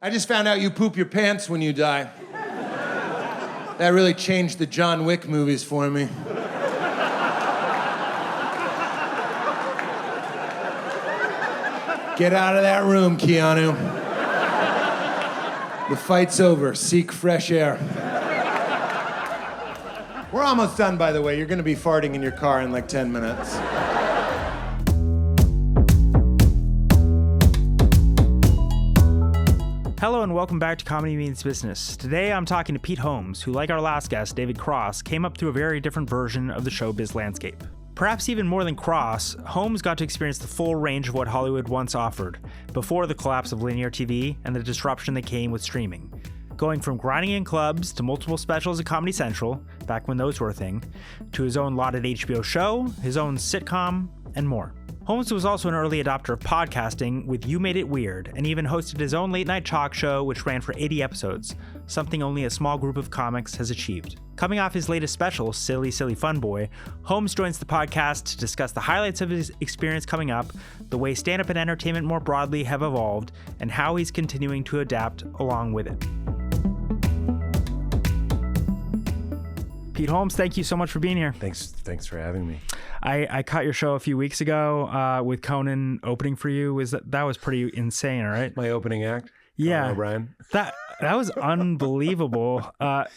I just found out you poop your pants when you die. That really changed the John Wick movies for me. Get out of that room, Keanu. The fight's over. Seek fresh air. We're almost done, by the way. You're gonna be farting in your car in like 10 minutes. Hello and welcome back to Comedy Means Business. Today I'm talking to Pete Holmes, who, like our last guest, David Cross, came up through a very different version of the showbiz landscape. Perhaps even more than Cross, Holmes got to experience the full range of what Hollywood once offered, before the collapse of linear TV and the disruption that came with streaming. Going from grinding in clubs to multiple specials at Comedy Central, back when those were a thing, to his own lauded HBO show, his own sitcom, and more. Holmes was also an early adopter of podcasting with You Made It Weird, and even hosted his own late-night talk show which ran for 80 episodes, something only a small group of comics has achieved. Coming off his latest special, Silly Silly Funboy, Holmes joins the podcast to discuss the highlights of his experience coming up, the way stand-up and entertainment more broadly have evolved, and how he's continuing to adapt along with it. Pete Holmes, thank you so much for being here. Thanks for having me. I caught your show a few weeks ago with Conan opening for you. That was pretty insane, right? My opening act? Yeah. O'Brien? That was unbelievable.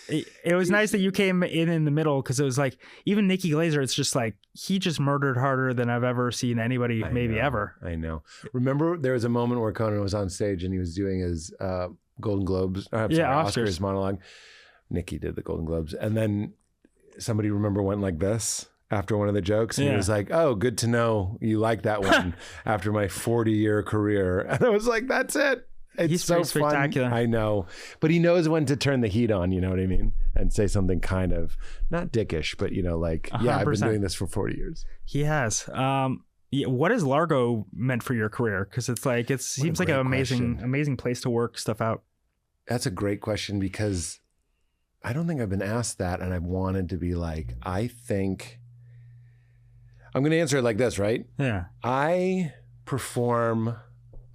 It was nice that you came in the middle, because it was like, even Nikki Glaser, it's just like, he just murdered harder than I've ever seen anybody ever. I know. Remember, there was a moment where Conan was on stage and he was doing his Golden Globes, Oscars monologue. Nikki did the Golden Globes. And then somebody, remember, went like this after one of the jokes, and he was like, "Oh, good to know you like that one." After my 40-year career, and I was like, "That's it." He's so spectacular. Fun. I know, but he knows when to turn the heat on. You know what I mean? And say something kind of not dickish, but like, 100%. Yeah, I've been doing this for 40 years. He has. What has Largo meant for your career? Because it's like seems like an amazing place to work stuff out. That's a great question, because I don't think I've been asked that, and I've wanted to be like, I think I'm going to answer it like this, right? Yeah. I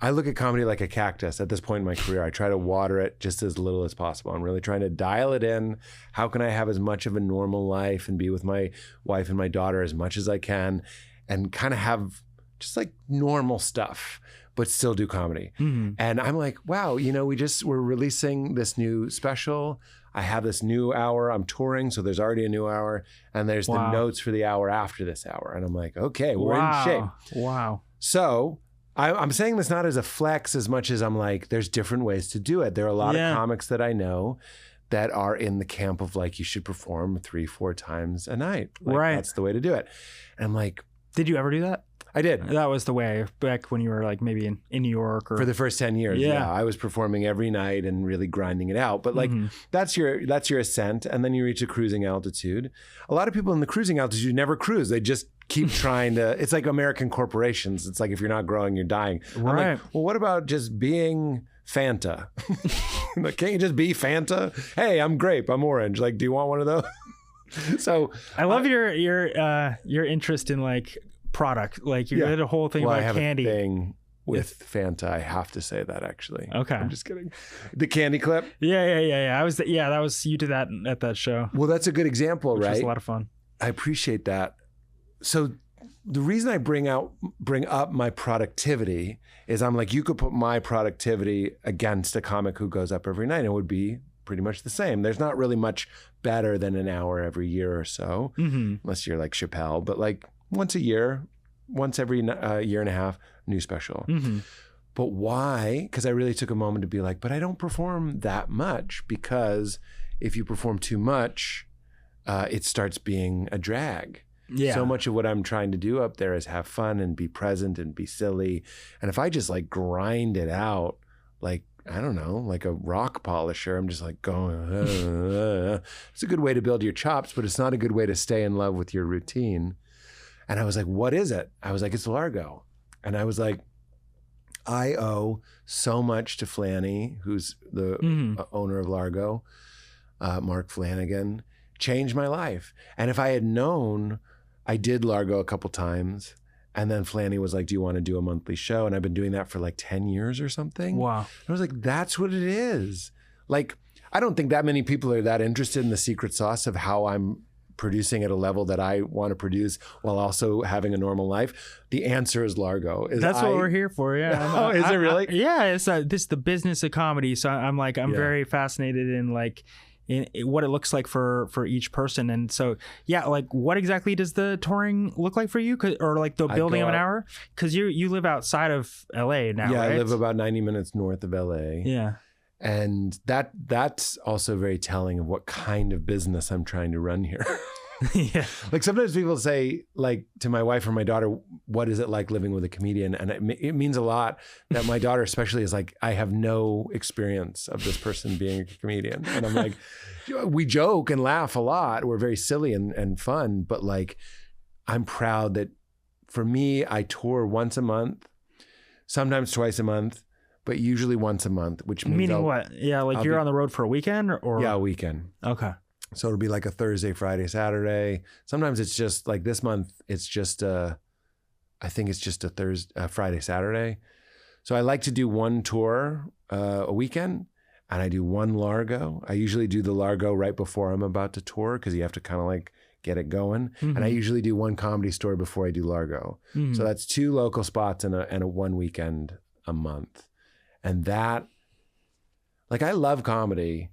look at comedy like a cactus at this point in my career. I try to water it just as little as possible. I'm really trying to dial it in. How can I have as much of a normal life and be with my wife and my daughter as much as I can, and kind of have just like normal stuff, but still do comedy. Mm-hmm. And I'm like, wow, we're releasing this new special. I have this new hour. I'm touring, so there's already a new hour, and there's the notes for the hour after this hour. And I'm like, okay, we're in shape. Wow. So I'm saying this not as a flex as much as I'm like, there's different ways to do it. There are a lot of comics that I know that are in the camp of like, you should perform 3-4 times a night. Like, right. That's the way to do it. And I'm like, did you ever do that? I did. That was the way back when you were like maybe in New York, or for the first 10 years. Yeah. I was performing every night and really grinding it out. But like, that's your ascent. And then you reach a cruising altitude. A lot of people in the cruising altitude never cruise. They just keep trying to, it's like American corporations. It's like, if you're not growing, you're dying. Right. I'm like, well, what about just being Fanta? Like, can't you just be Fanta? Hey, I'm grape, I'm orange. Like, do you want one of those? So I love your interest in like product. Like, you did a whole thing about candy. I have a thing with Fanta. I have to say that, actually. Okay. I'm just kidding. The candy clip. Yeah. That was, you did that at that show. Well, that's a good example, which right? was a lot of fun. I appreciate that. So the reason I bring up my productivity is I'm like, you could put my productivity against a comic who goes up every night, and it would be pretty much the same. There's not really much better than an hour every year or so, unless you're like Chappelle, but like once every year and a half, new special. But why? Because I really took a moment to be like, but I don't perform that much, because if you perform too much, it starts being a drag. Yeah. So much of what I'm trying to do up there is have fun and be present and be silly. And if I just like grind it out, like, I don't know, like a rock polisher, I'm just like going, it's a good way to build your chops, but it's not a good way to stay in love with your routine. And I was like, what is it? I was like, it's Largo. And I was like, I owe so much to Flanny, who's the owner of Largo, Mark Flanagan, changed my life. And if I had known, I did Largo a couple times, And then Flanny was like, do you want to do a monthly show? And I've been doing that for like 10 years or something. Wow. And I was like, that's what it is. Like, I don't think that many people are that interested in the secret sauce of how I'm producing at a level that I want to produce while also having a normal life. The answer is Largo. That's what we're here for. Yeah. Oh, is it really? Yeah. It's this is the business of comedy. So I'm very fascinated in like in what it looks like for each person. And so, yeah, like what exactly does the touring look like for you? Or like the building of an hour? Cause you live outside of LA now, yeah, right? I live about 90 minutes north of LA. Yeah. And that's also very telling of what kind of business I'm trying to run here. Yeah. Like sometimes people say, like to my wife or my daughter, what is it like living with a comedian? And it means a lot that my daughter especially is like, I have no experience of this person being a comedian. And I'm like, we joke and laugh a lot. We're very silly and fun. But like, I'm proud that for me, I tour once a month, sometimes twice a month, but usually once a month, which means meaning what? Yeah, like you're on the road for a weekend or? Yeah, a weekend. Okay. So it'll be like a Thursday, Friday, Saturday. Sometimes it's just like this month, it's just I think it's just a Friday, Saturday. So I like to do one tour a weekend, and I do one Largo. I usually do the Largo right before I'm about to tour because you have to kind of like get it going. Mm-hmm. And I usually do one Comedy Store before I do Largo. Mm-hmm. So that's 2 local spots and a one weekend a month. And that, like, I love comedy,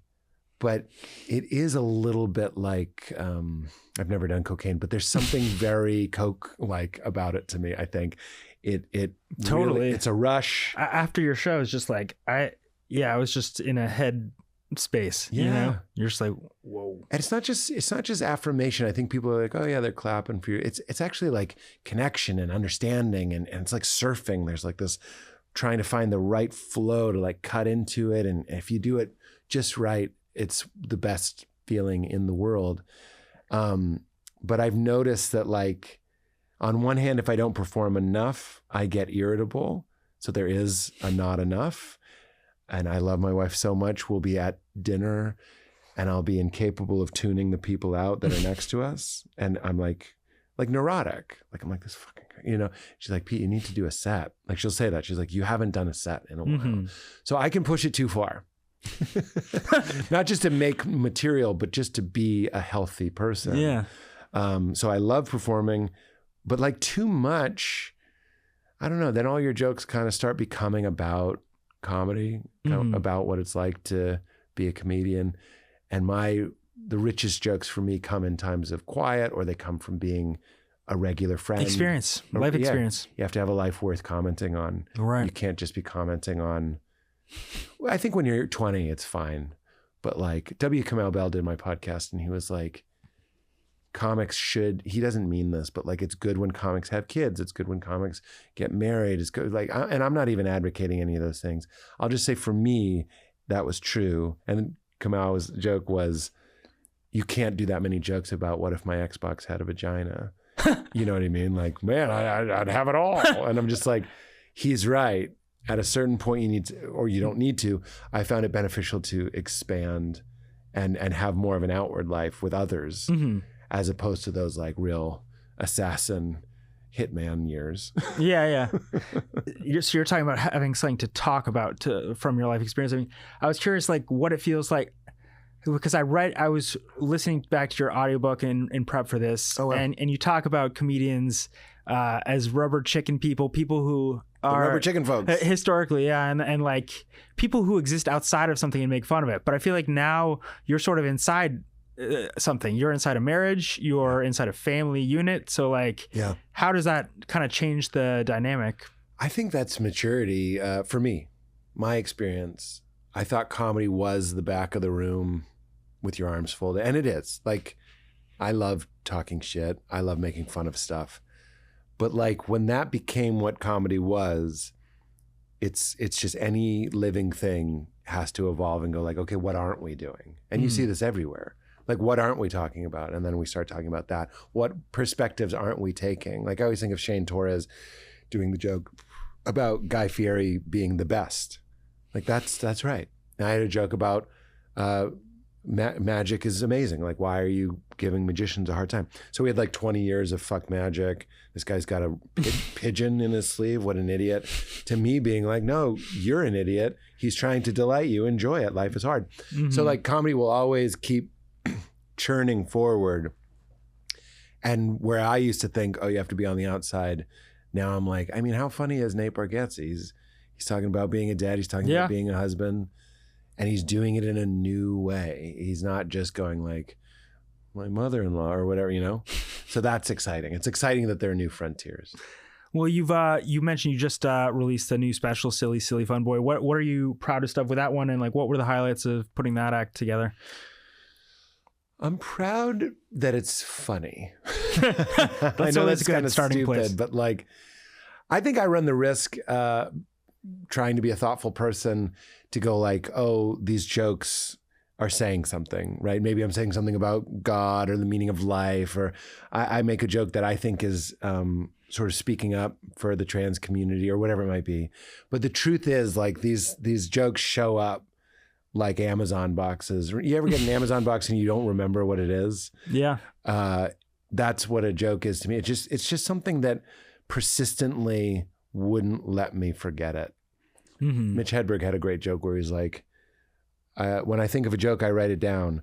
but it is a little bit like, I've never done cocaine, but there's something very coke-like about it to me, I think. It totally, really, it's a rush. After your show, it's just like, I was just in a head space, you know? You're just like, whoa. And it's not just affirmation. I think people are like, oh yeah, they're clapping for you. It's actually like connection and understanding, and it's like surfing. There's like this trying to find the right flow to like cut into it. And if you do it just right, it's the best feeling in the world. But I've noticed that, like, on one hand, if I don't perform enough, I get irritable. So there is a not enough. And I love my wife so much. We'll be at dinner and I'll be incapable of tuning the people out that are next to us. And I'm like neurotic. Like, I'm like, this fucking, you know, she's like, Pete, you need to do a set. Like, she'll say that. She's like, you haven't done a set in a while. Mm-hmm. So I can push it too far. Not just to make material, but just to be a healthy person. Yeah. So I love performing, but like too much, I don't know. Then all your jokes kind of start becoming about comedy, about what it's like to be a comedian. And the richest jokes for me come in times of quiet, or they come from being a regular friend. Life experience. You have to have a life worth commenting on. Right. You can't just be commenting on, I think when you're 20, it's fine. But like W. Kamau Bell did my podcast and he was like, he doesn't mean this, but like, it's good when comics have kids. It's good when comics get married. It's good. Like, and I'm not even advocating any of those things. I'll just say for me, that was true. And Kamau's joke was, you can't do that many jokes about what if my Xbox had a vagina. You know what I mean? Like, man, I'd have it all. And I'm just like, he's right. At a certain point you need to, or you don't need to. I found it beneficial to expand and have more of an outward life with others, as opposed to those like real assassin hitman years. Yeah. So you're talking about having something to talk about from your life experience. I mean, I was curious, like, what it feels like, because I was listening back to your audiobook in prep for this. Oh, wow. And you talk about comedians as rubber chicken people who are rubber chicken folks historically. Yeah. And like people who exist outside of something and make fun of it. But I feel like now you're sort of inside something. You're inside a marriage, you're inside a family unit. So like, how does that kind of change the dynamic? I think that's maturity. For me, my experience, I thought comedy was the back of the room with your arms folded. And it is. Like, I love talking shit. I love making fun of stuff. But like, when that became what comedy was, it's just any living thing has to evolve and go like, okay, what aren't we doing? And you see this everywhere. Like, what aren't we talking about? And then we start talking about that. What perspectives aren't we taking? Like, I always think of Shane Torres doing the joke about Guy Fieri being the best. Like, that's right. And I had a joke about magic is amazing. Like, why are you giving magicians a hard time? So we had like 20 years of fuck magic. This guy's got a pigeon in his sleeve. What an idiot. To me being like, no, you're an idiot. He's trying to delight you. Enjoy it. Life is hard. Mm-hmm. So like comedy will always keep churning forward. And where I used to think, oh, you have to be on the outside. Now I'm like, I mean, how funny is Nate Bargatze? He's talking about being a dad. He's talking about being a husband. And he's doing it in a new way. He's not just going like, my mother-in-law or whatever, you know? So that's exciting. It's exciting that there are new frontiers. Well, you mentioned you just released a new special, Silly Funboy. What are you proudest of with that one? And like, what were the highlights of putting that act together? I'm proud that it's funny. I know that's kind of stupid, place. But like, I think I run the risk trying to be a thoughtful person to go like, oh, these jokes are saying something, right? Maybe I'm saying something about God or the meaning of life, or I make a joke that I think is sort of speaking up for the trans community or whatever it might be. But the truth is like these jokes show up like Amazon boxes. You ever get an Amazon box and you don't remember what it is? Yeah. That's what a joke is to me. It's just something that persistently wouldn't let me forget it. Mm-hmm. Mitch Hedberg had a great joke where he's like, when I think of a joke, I write it down.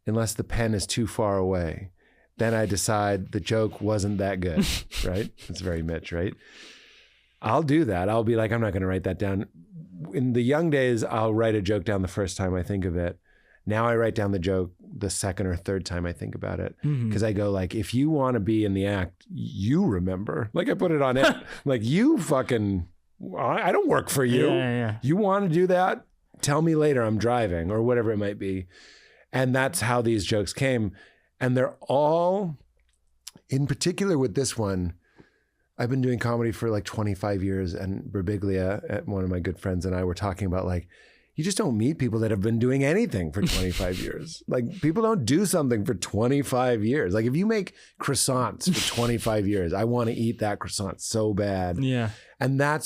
Unless the pen is too far away, then I decide the joke wasn't that good, right? It's very Mitch, right? I'll do that. I'll be like, I'm not going to write that down. In the young days, I'll write a joke down the first time I think of it. Now I write down the joke the second or third time I think about it. Because I go like, if you want to be in the act, you remember. Like I put it on it. Like you fucking, I don't work for you. Yeah. You want to do that? Tell me later, I'm driving or whatever it might be. And that's how these jokes came. And they're all, in particular with this one, I've been doing comedy for like 25 years, and Birbiglia, one of my good friends, and I were talking about like, you just don't meet people that have been doing anything for 25 years. Like people don't do something for 25 years. Like if you make croissants for 25 years, I want to eat that croissant so bad. Yeah. And that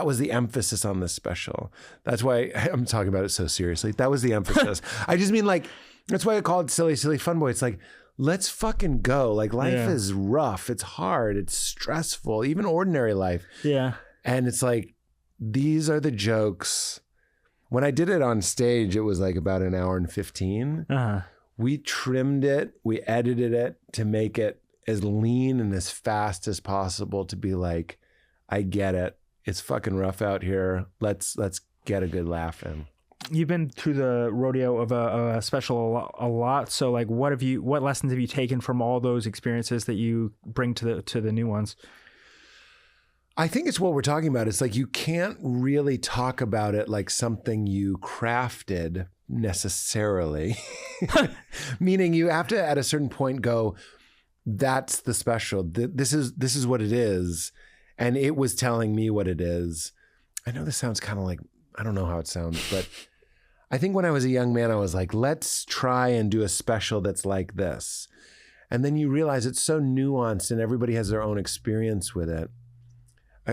was the emphasis on this special. That's why I'm talking about it so seriously. That was the emphasis. I just mean like, that's why I call it Silly Funboy. It's like, let's fucking go. Like life is rough. It's hard. It's stressful, even ordinary life. Yeah. And it's like, these are the jokes. When I did it on stage, it was like about an hour and 15. Uh-huh. We trimmed it. We edited it to make it as lean and as fast as possible to be like, I get it. It's fucking rough out here. Let's get a good laugh in. You've been through the rodeo of a special a lot. So like, what lessons have you taken from all those experiences that you bring to the new ones? I think it's what we're talking about. It's like, you can't really talk about it like something you crafted necessarily. Meaning you have to, at a certain point, go, that's the special. This is what it is. And it was telling me what it is. I know this sounds kind of like, I don't know how it sounds, but I think when I was a young man, I was like, let's try and do a special that's like this. And then you realize it's so nuanced and everybody has their own experience with it.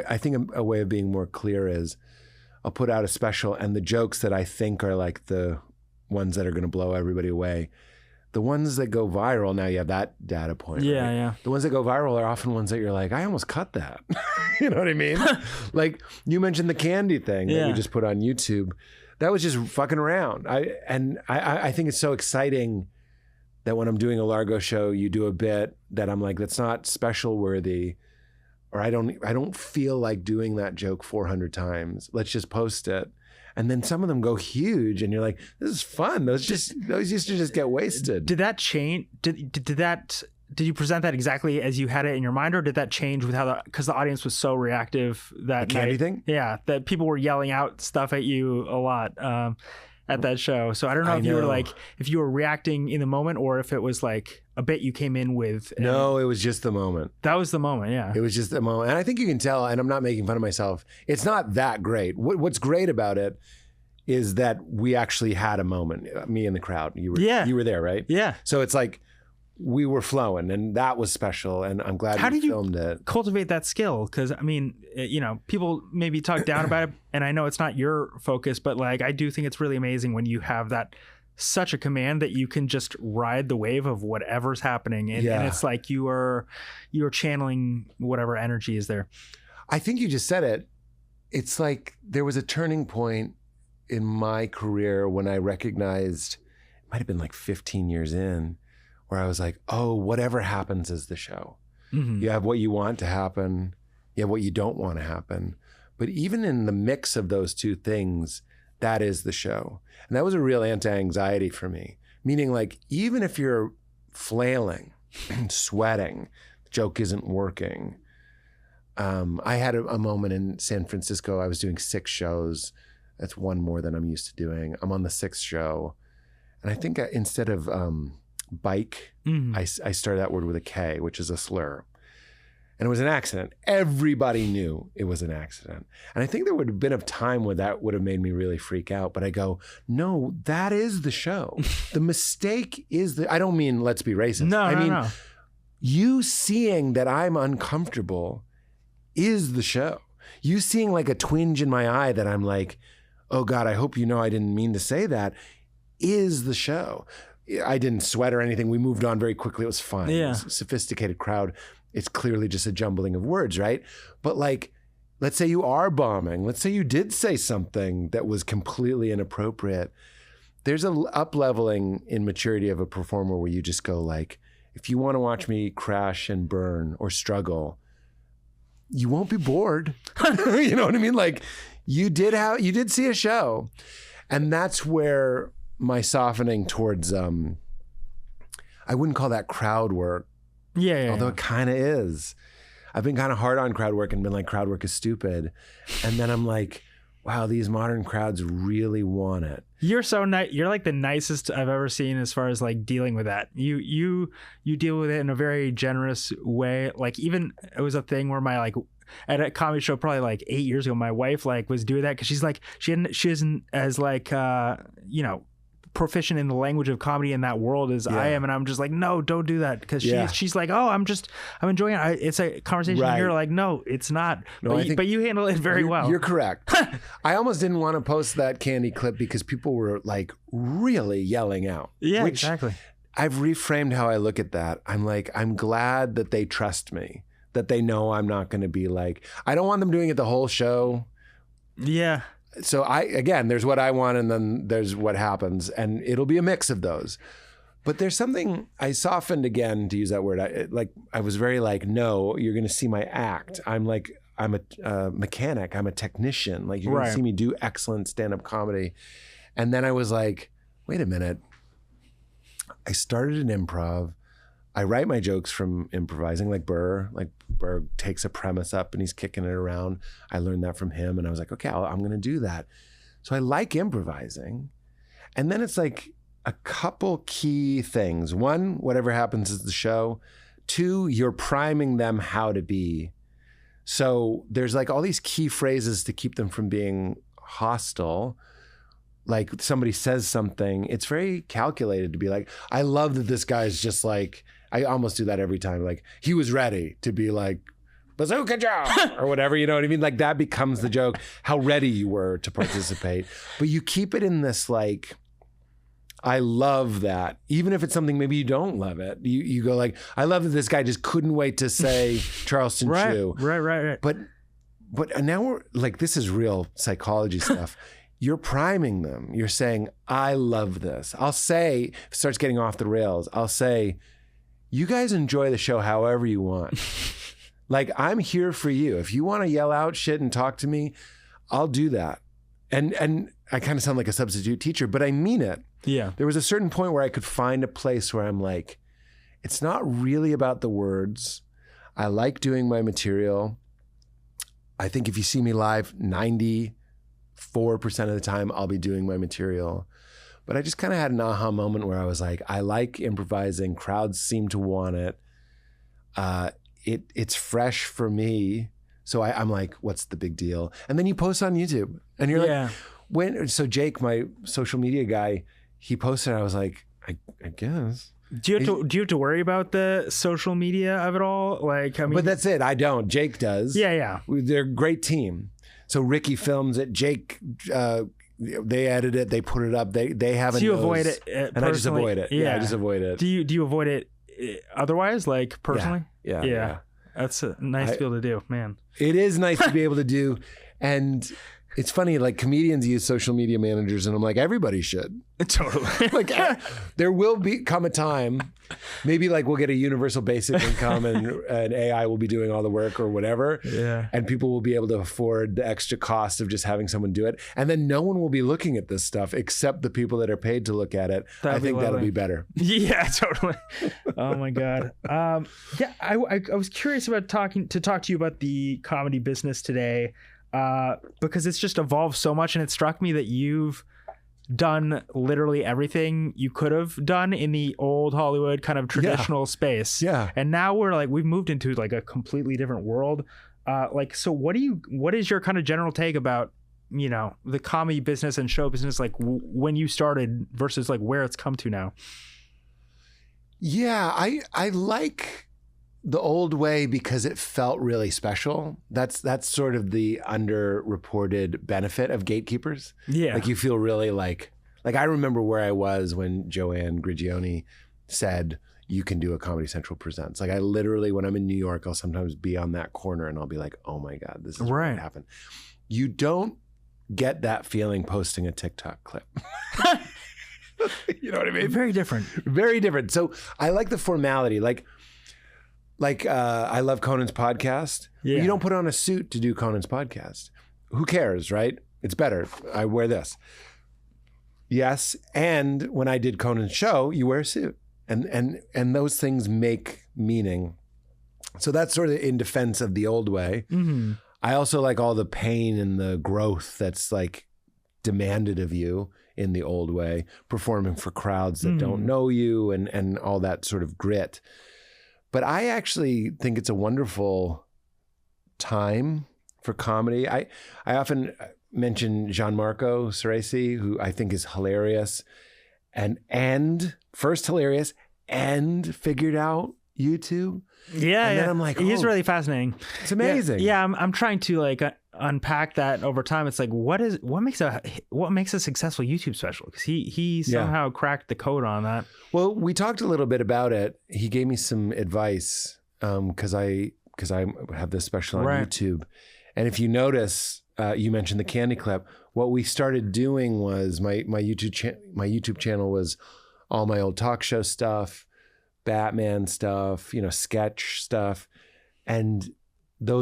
I think a way of being more clear is I'll put out a special and the jokes that I think are like the ones that are going to blow everybody away. The ones that go viral, now you have that data point. Yeah, right? yeah. The ones that go viral are often ones that you're like, I almost cut that. You know what I mean? Like you mentioned the candy thing that we just put on YouTube. That was just fucking around. I think it's so exciting that when I'm doing a Largo show, you do a bit that I'm like, that's not special worthy, or I don't feel like doing that joke 400 times. Let's just post it. And then some of them go huge and you're like, this is fun. Those used to just get wasted. Did that change? Did you present that exactly as you had it in your mind, or did that change with because the audience was so reactive that the candy thing? Yeah, that people were yelling out stuff at you a lot at that show. So I don't know if you were like, if you were reacting in the moment or if it was like a bit you came in with. No, it was just the moment. That was the moment, yeah. It was just the moment. And I think you can tell, and I'm not making fun of myself, it's not that great. What's great about it is that we actually had a moment, me and the crowd. You were there, right? Yeah. So it's like, we were flowing, and that was special, and I'm glad you filmed it. How did you cultivate that skill? Because I mean, people maybe talk down about it, and I know it's not your focus, but like I do think it's really amazing when you have that such a command that you can just ride the wave of whatever's happening. And it's like you're channeling whatever energy is there. I think you just said it. It's like there was a turning point in my career when I recognized, it might have been like 15 years in, where I was like, oh, whatever happens is the show. Mm-hmm. You have what you want to happen. You have what you don't want to happen. But even in the mix of those two things, that is the show. And that was a real anti-anxiety for me. Meaning like, even if you're flailing, sweating, the joke isn't working. I had a moment in San Francisco. I was doing 6 shows. That's one more than I'm used to doing. I'm on the 6th show. And I think instead of bike, I started that word with a K, which is a slur. And it was an accident. Everybody knew it was an accident. And I think there would have been a time where that would have made me really freak out. But I go, no, that is the show. The mistake is I don't mean let's be racist. I mean, you seeing that I'm uncomfortable is the show. You seeing like a twinge in my eye that I'm like, oh God, I hope you know I didn't mean to say that, is the show. I didn't sweat or anything. We moved on very quickly. It was fine. Yeah. It was a sophisticated crowd. It's clearly just a jumbling of words, right? But like, let's say you are bombing. Let's say you did say something that was completely inappropriate. There's a up-leveling in maturity of a performer where you just go like, if you want to watch me crash and burn or struggle, you won't be bored. You know what I mean? Like you did see a show. And that's where my softening towards, I wouldn't call that crowd work. Yeah. Although it kind of is. I've been kind of hard on crowd work and been like, crowd work is stupid. And then I'm like, wow, these modern crowds really want it. You're so nice. You're like the nicest I've ever seen as far as like dealing with that. You deal with it in a very generous way. Like even it was a thing where my like at a comedy show probably like 8 years ago, my wife like was doing that because she's like she isn't as like proficient in the language of comedy in that world as I am, and I'm just like, no, don't do that, because she's like, oh, I'm enjoying it. It's a conversation. Right. You're like, no, it's not. No, but you handle it very well. You're correct. I almost didn't want to post that candy clip because people were like really yelling out. Yeah, exactly. I've reframed how I look at that. I'm like, I'm glad that they trust me, that they know I'm not going to be like, I don't want them doing it the whole show. Yeah. So there's what I want and then there's what happens, and it'll be a mix of those. But there's something I softened again, to use that word. I was very like, no, you're going to see my act. I'm a mechanic. I'm a technician. Like you're going to see me do excellent stand-up comedy. And then I was like, wait a minute. I started an improv. I write my jokes from improvising, like Burr. Like Burr takes a premise up and he's kicking it around. I learned that from him, and I was like, okay, I'm going to do that. So I like improvising. And then it's like a couple key things. One, whatever happens is the show. 2, you're priming them how to be. So there's like all these key phrases to keep them from being hostile. Like somebody says something, it's very calculated to be like, I love that this guy's just like, I almost do that every time. Like he was ready to be like, bazooka Joe or whatever, you know what I mean? Like that becomes the joke, how ready you were to participate. But you keep it in this like, I love that. Even if it's something maybe you don't love it, you go like, I love that this guy just couldn't wait to say Charleston Chew. Right. But now we're like, this is real psychology stuff. You're priming them. You're saying, I love this. I'll say, if it starts getting off the rails, I'll say, you guys enjoy the show however you want. Like, I'm here for you. If you want to yell out shit and talk to me, I'll do that. And I kind of sound like a substitute teacher, but I mean it. Yeah. There was a certain point where I could find a place where I'm like, it's not really about the words. I like doing my material. I think if you see me live, 94% of the time I'll be doing my material. But I just kind of had an aha moment where I was like, I like improvising. Crowds seem to want it. It's fresh for me. So I'm like, what's the big deal? And then you post on YouTube and you're like, so Jake, my social media guy, he posted, I was like, I guess. Do you have to worry about the social media of it all? Like, I mean, but that's it. I don't. Jake does. Yeah. They're a great team. So Ricky films it. Jake they edit it, they put it up, they have So a you nose, avoid it and I just avoid it. Yeah. I just avoid it. Do you avoid it otherwise, like personally? Yeah. That's a nice to be able to do, man. It is nice to be able to do. And it's funny, like comedians use social media managers, and I'm like, everybody should. Totally. Like there will come a time, maybe like we'll get a universal basic income and AI will be doing all the work or whatever. Yeah. And people will be able to afford the extra cost of just having someone do it. And then no one will be looking at this stuff except the people that are paid to look at it. I think that'll be better. Yeah, totally. Oh my God. Yeah, I was curious about talk to you about the comedy business today. Because it's just evolved so much, and it struck me that you've done literally everything you could have done in the old Hollywood kind of traditional space. Yeah. And now we've moved into like a completely different world. So what is your kind of general take about, the comedy business and show business, like when you started versus like where it's come to now? Yeah, I like the old way because it felt really special. That's sort of the underreported benefit of gatekeepers. Yeah. Like you feel really like I remember where I was when Joanne Grigioni said, you can do a Comedy Central Presents. Like I literally, when I'm in New York, I'll sometimes be on that corner and I'll be like, oh my God, this is right. what happened. You don't get that feeling posting a TikTok clip. You know what I mean? Very different. Very different. So I like the formality. Like I love Conan's podcast. Yeah. You don't put on a suit to do Conan's podcast. Who cares, right? It's better. I wear this. Yes. And when I did Conan's show, you wear a suit. And those things make meaning. So that's sort of in defense of the old way. Mm-hmm. I also like all the pain and the growth that's like demanded of you in the old way, performing for crowds that don't know you and all that sort of grit. But I actually think it's a wonderful time for comedy. I often mention Gianmarco Ceresi, who I think is hilarious and first hilarious and figured out YouTube. Yeah, and then I'm like, he's really fascinating. It's amazing. Yeah, I'm trying to like unpack that over time. It's like what makes a successful YouTube special? Because he somehow cracked the code on that. Well, we talked a little bit about it. He gave me some advice because I have this special on YouTube, and if you notice, you mentioned the candy clip. What we started doing was my YouTube channel was all my old talk show stuff, Batman stuff, sketch stuff. And that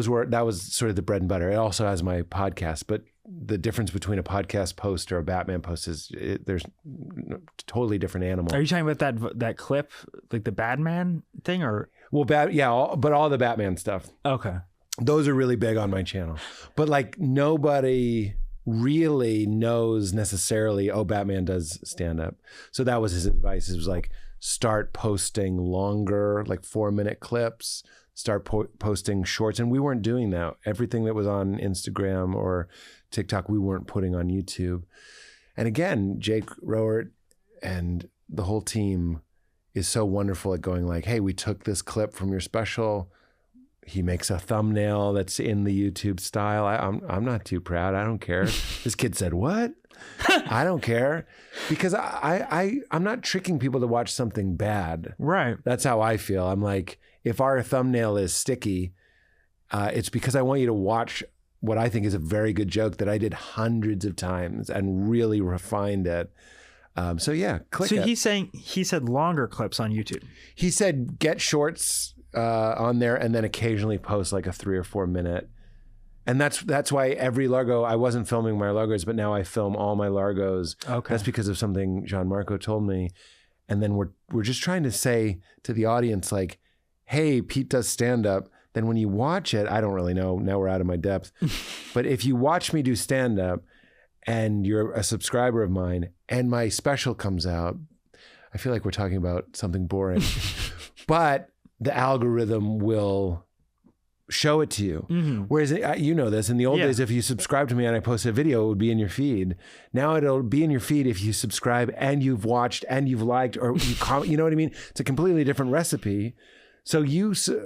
was sort of the bread and butter. It also has my podcast, but the difference between a podcast post or a Batman post is there's a totally different animal. Are you talking about that clip, like the Batman thing or? Well, but all the Batman stuff. Okay. Those are really big on my channel, but like nobody really knows necessarily, Batman does stand up. So that was his advice. It was like, start posting longer, like 4-minute clips, start posting shorts. And we weren't doing that. Everything that was on Instagram or TikTok, we weren't putting on YouTube. And again, Jake Rowert and the whole team is so wonderful at going like, hey, we took this clip from your special. He makes a thumbnail that's in the YouTube style. I'm not too proud. I don't care. This kid said, what? I don't care. Because I'm not tricking people to watch something bad. Right. That's how I feel. I'm like, if our thumbnail is sticky, it's because I want you to watch what I think is a very good joke that I did hundreds of times and really refined it. So yeah, click it. So he said longer clips on YouTube. He said get shorts on there and then occasionally post like a 3 or 4 minute. And that's why every Largo, I wasn't filming my Largos, but now I film all my Largos. Okay. That's because of something Gianmarco told me. And then we're just trying to say to the audience like, hey, Pete does stand up. Then when you watch it, I don't really know. Now we're out of my depth. But if you watch me do stand up and you're a subscriber of mine and my special comes out, I feel like we're talking about something boring, but the algorithm will show it to you. Mm-hmm. Whereas, you know this, in the old days, if you subscribe to me and I posted a video, it would be in your feed. Now it'll be in your feed if you subscribe and you've watched and you've liked or you comment, you know what I mean? It's a completely different recipe. So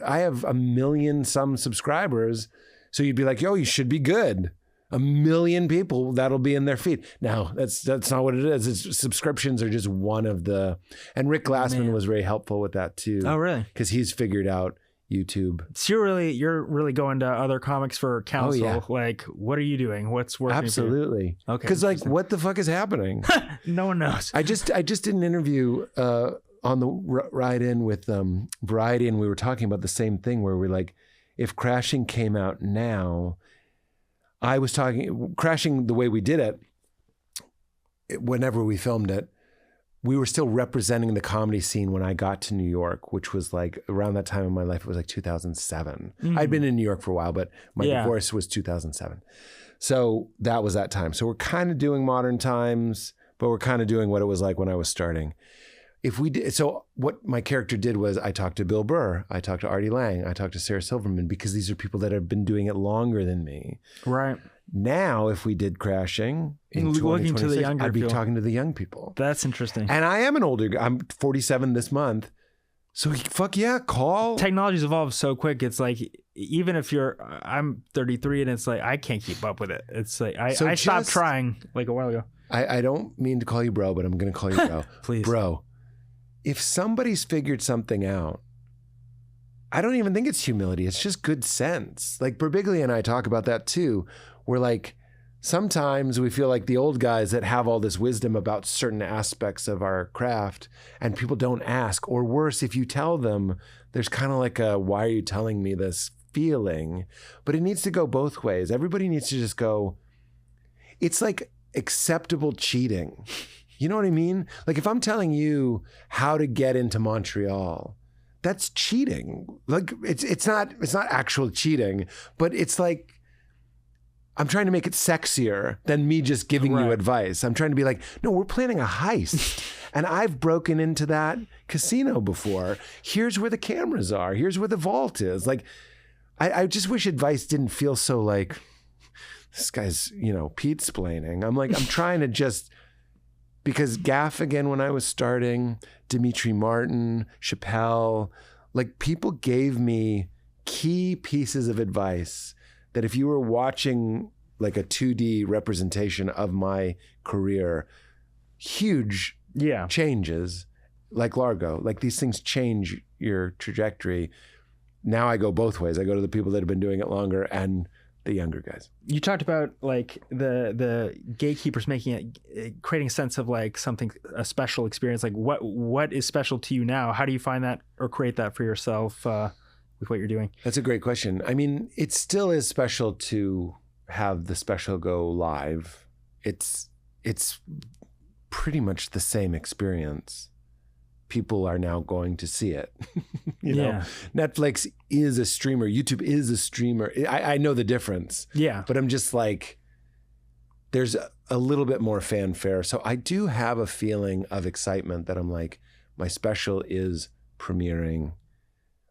I have 1 million some subscribers. So you'd be like, yo, you should be good. 1 million people that'll be in their feed. Now that's not what it is. It's subscriptions are just one of the, and Rick Glassman was very helpful with that too. Oh, really? Because he's figured out YouTube. So you're really going to other comics for counsel. Oh, yeah. Like, what are you doing? What's working? Absolutely. For you? Okay. Because like, what the fuck is happening? No one knows. I just did an interview on the ride in with Variety, and we were talking about the same thing where we're like, if Crashing came out now, I was talking, Crashing the way we did it, whenever we filmed it, we were still representing the comedy scene when I got to New York, which was like around that time in my life, it was like 2007. I'd been in New York for a while, but my divorce was 2007. So that was that time. So we're kind of doing modern times, but we're kind of doing what it was like when I was starting. If we did, so what my character did was I talked to Bill Burr, I talked to Artie Lang, I talked to Sarah Silverman, because these are people that have been doing it longer than me. Right. Now, if we did Crashing in looking to the younger I'd be people. talking to the young people. That's interesting. And I am an older guy. I'm 47 this month. So fuck yeah, call. Technology's evolved so quick. It's like, even if I'm 33 and it's like, I can't keep up with it. It's like, I stopped trying like a while ago. I don't mean to call you bro, but I'm going to call you bro. Please. Bro. If somebody's figured something out, I don't even think it's humility. It's just good sense. Like Birbiglia and I talk about that too. We're like, sometimes we feel like the old guys that have all this wisdom about certain aspects of our craft, and people don't ask. Or worse, if you tell them, there's kind of like a, why are you telling me this feeling? But it needs to go both ways. Everybody needs to just go, it's like acceptable cheating. You know what I mean? Like if I'm telling you how to get into Montreal, that's cheating. Like it's not actual cheating, but it's like I'm trying to make it sexier than me just giving you advice. I'm trying to be like, no, we're planning a heist. And I've broken into that casino before. Here's where the cameras are. Here's where the vault is. Like, I just wish advice didn't feel so like, this guy's, Pete-splaining. I'm trying to just, because Gaffigan, when I was starting, Dimitri Martin, Chappelle, like people gave me key pieces of advice that if you were watching like a 2D representation of my career, huge changes, like Largo, like these things change your trajectory. Now I go both ways. I go to the people that have been doing it longer and the younger guys. You talked about like the gatekeepers creating a sense of like something, a special experience. Like what is special to you now? How do you find that or create that for yourself with what you're doing? That's a great question. I mean, it still is special to have the special go live. It's pretty much the same experience. People are now going to see it. you know, Netflix is a streamer. YouTube is a streamer. I know the difference. Yeah. But I'm just like, there's a little bit more fanfare. So I do have a feeling of excitement that I'm like, my special is premiering.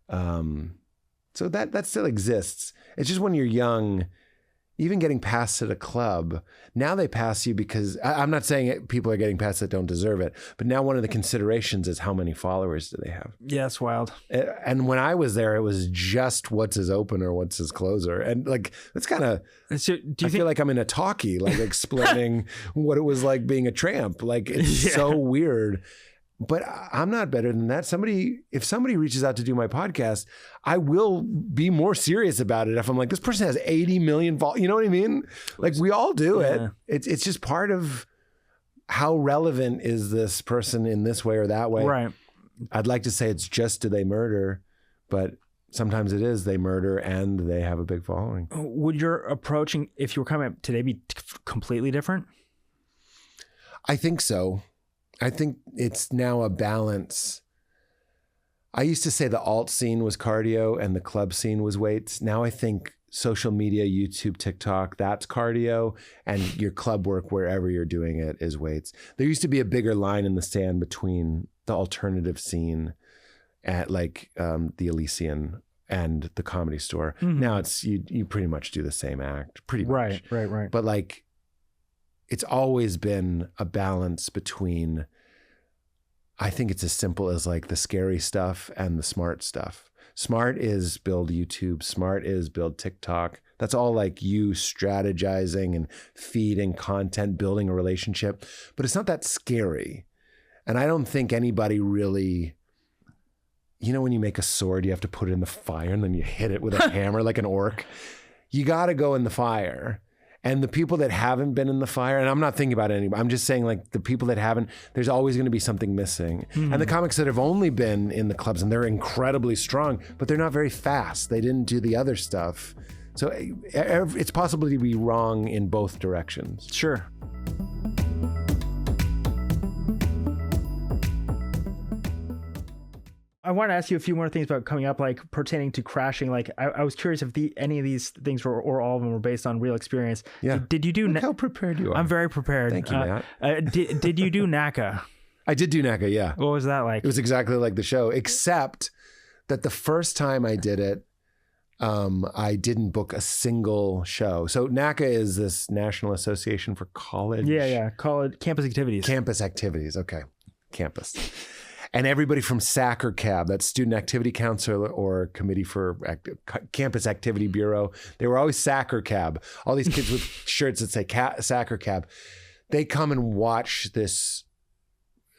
So that still exists. It's just when you're young, even getting passed at a club, now they pass you because, I'm not saying people are getting passed that don't deserve it, but now one of the considerations is how many followers do they have? Yeah, it's wild. And when I was there, it was just what's his opener, what's his closer. And like, that's kind of, I feel like I'm in a talkie, like explaining what it was like being a tramp. Like it's so weird. But I'm not better than that. If somebody reaches out to do my podcast, I will be more serious about it. If I'm like, this person has 80 million followers, you know what I mean? Like we all do it. It's just part of how relevant is this person in this way or that way. Right. I'd like to say it's just do they murder, but sometimes it is they murder and they have a big following. Would your approaching, if you were coming up today, be completely different? I think so. I think it's now a balance. I used to say the alt scene was cardio and the club scene was weights. Now I think social media, YouTube, TikTok, that's cardio, and your club work, wherever you're doing it, is weights. There used to be a bigger line in the sand between the alternative scene at like the Elysian and the Comedy Store. Mm-hmm. Now it's you pretty much do the same act, pretty much. Right. But like, it's always been a balance between, I think it's as simple as like the scary stuff and the smart stuff. Smart is build YouTube. Smart is build TikTok. That's all like you strategizing and feeding content, building a relationship. But it's not that scary. And I don't think anybody really, you know, when you make a sword, you have to put it in the fire and then you hit it with a hammer like an orc. You got to go in the fire. And the people that haven't been in the fire, and I'm not thinking about anybody, I'm just saying like the people that haven't, there's always going to be something missing. And the comics that have only been in the clubs, and they're incredibly strong, but they're not very fast. They didn't do the other stuff. So it's possible to be wrong in both directions. Sure. I want to ask you a few more things about coming up, like pertaining to crashing. Like, I was curious if any of these things were, or all of them were based on real experience. Yeah. Did you do? Look how prepared you are. I'm very prepared. Thank you, Matt. Did you do NACA? I did do NACA, yeah. What was that like? It was exactly like the show, except that the first time I did it, I didn't book a single show. So NACA is this National Association for College. Yeah. College campus activities. Campus activities. Okay. Campus. And everybody from SAC or CAB, that's Student Activity Council or Committee for Campus Activity Bureau, they were always SAC or CAB. All these kids with shirts that say SAC or CAB, they come and watch this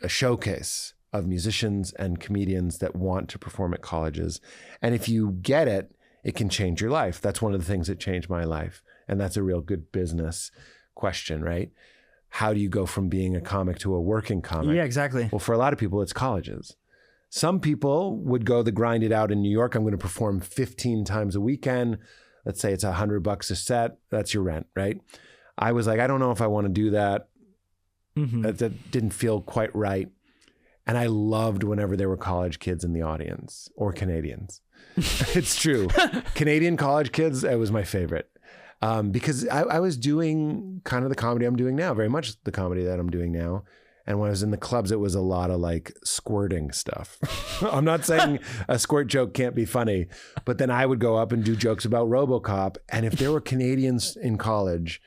a showcase of musicians and comedians that want to perform at colleges. And if you get it, it can change your life. That's one of the things that changed my life. And that's a real good business question, right? How do you go from being a comic to a working comic? Yeah, exactly. Well, for a lot of people, it's colleges. Some people would go the grind it out in New York. I'm going to perform 15 times a weekend. Let's say it's $100 a set. That's your rent, right? I was like, I don't know if I want to do that. That didn't feel quite right. And I loved whenever there were college kids in the audience or Canadians. It's true. Canadian college kids, it was my favorite. Because I was doing kind of the comedy I'm doing now, very much the comedy that I'm doing now. And when I was in the clubs, it was a lot of like squirting stuff. I'm not saying a squirt joke can't be funny, but then I would go up and do jokes about RoboCop. And if there were Canadians in college,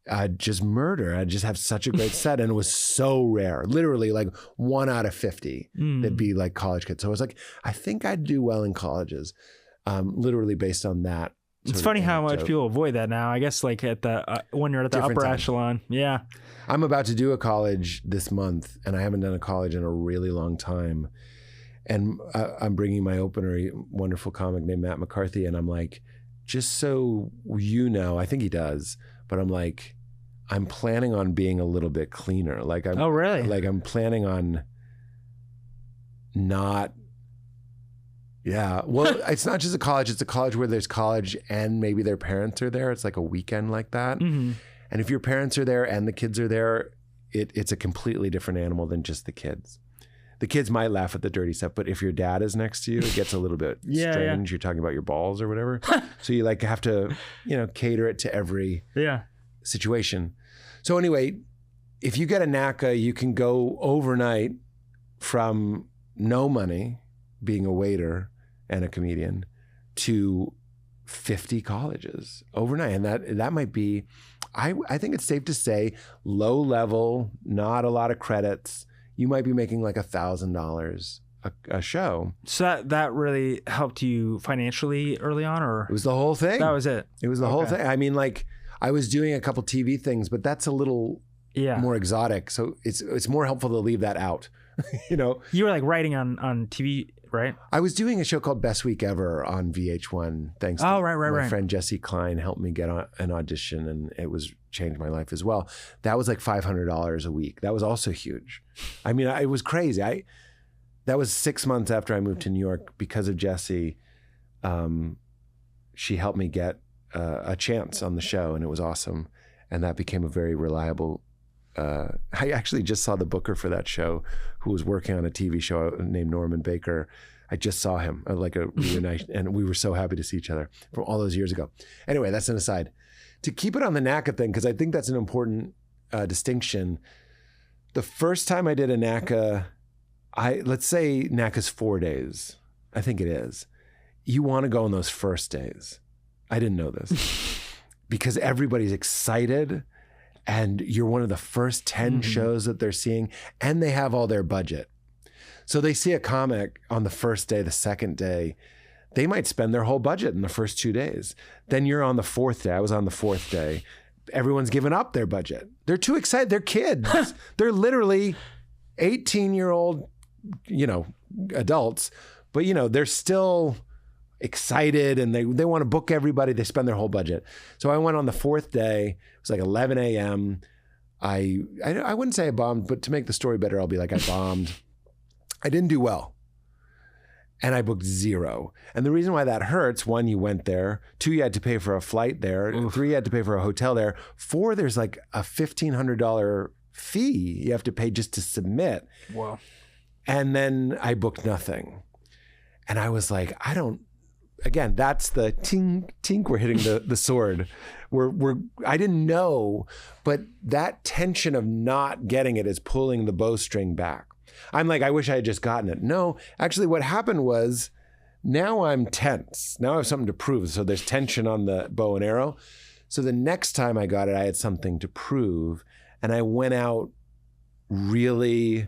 I'd just murder. I'd just have such a great set. And it was so rare, literally like 1 out of 50 that'd be like college kids. So I was like, I think I'd do well in colleges, literally based on that. It's funny how much people avoid that now. I guess like at the when you're at the upper echelon. Yeah. I'm about to do a college this month, and I haven't done a college in a really long time. And I'm bringing my opener, a wonderful comic named Matt McCarthy, and I'm like, just so you know, I think he does, but I'm like, I'm planning on being a little bit cleaner. Like oh, really? Like I'm planning on not. Yeah. Well, it's not just a college. It's a college where there's college and maybe their parents are there. It's like a weekend like that. And if your parents are there and the kids are there, it's a completely different animal than just the kids. The kids might laugh at the dirty stuff, but if your dad is next to you, it gets a little bit strange. Yeah. You're talking about your balls or whatever. So you like have to, cater it to every situation. So anyway, if you get a NACA, you can go overnight from no money, being a waiter and a comedian, to 50 colleges overnight. And that might be, I think it's safe to say, low level, not a lot of credits. You might be making like $1,000 a show. So that really helped you financially early on, or? It was the whole thing. That was it. It was the whole thing. I mean, like I was doing a couple TV things, but that's a little more exotic. So it's more helpful to leave that out. You were like writing on TV, right? I was doing a show called Best Week Ever on VH1. Thanks to my friend Jesse Klein helped me get an audition, and it changed my life as well. That was like $500 a week. That was also huge. I mean, it was crazy. That was 6 months after I moved to New York because of Jesse. She helped me get a chance on the show, and it was awesome. And that became a very reliable. I actually just saw the booker for that show, who was working on a TV show named Norman Baker. I just saw him like a reunition, and we were so happy to see each other from all those years ago. Anyway, that's an aside. To keep it on the NACA thing, because I think that's an important distinction. The first time I did a NACA, let's say NACA's 4 days. I think it is. You want to go on those first days. I didn't know this because everybody's excited. And you're one of the first 10 shows that they're seeing, and they have all their budget. So they see a comic on the first day, the second day, they might spend their whole budget in the first 2 days. Then you're on the fourth day. I was on the fourth day. Everyone's given up their budget. They're too excited. They're kids. They're literally 18-year-old, adults, but they're still excited and they want to book everybody. They spend their whole budget. So I went on the fourth day. It was like 11 a.m. I wouldn't say I bombed, but to make the story better, I'll be like, I bombed. I didn't do well. And I booked 0. And the reason why that hurts, 1, you went there. 2, you had to pay for a flight there. Oof. 3, you had to pay for a hotel there. 4, there's like a $1,500 fee you have to pay just to submit. Wow. And then I booked nothing. And I was like, again, that's the tink, we're hitting the sword. I didn't know, but that tension of not getting it is pulling the bowstring back. I'm like, I wish I had just gotten it. No, actually what happened was now I'm tense. Now I have something to prove. So there's tension on the bow and arrow. So the next time I got it, I had something to prove. And I went out really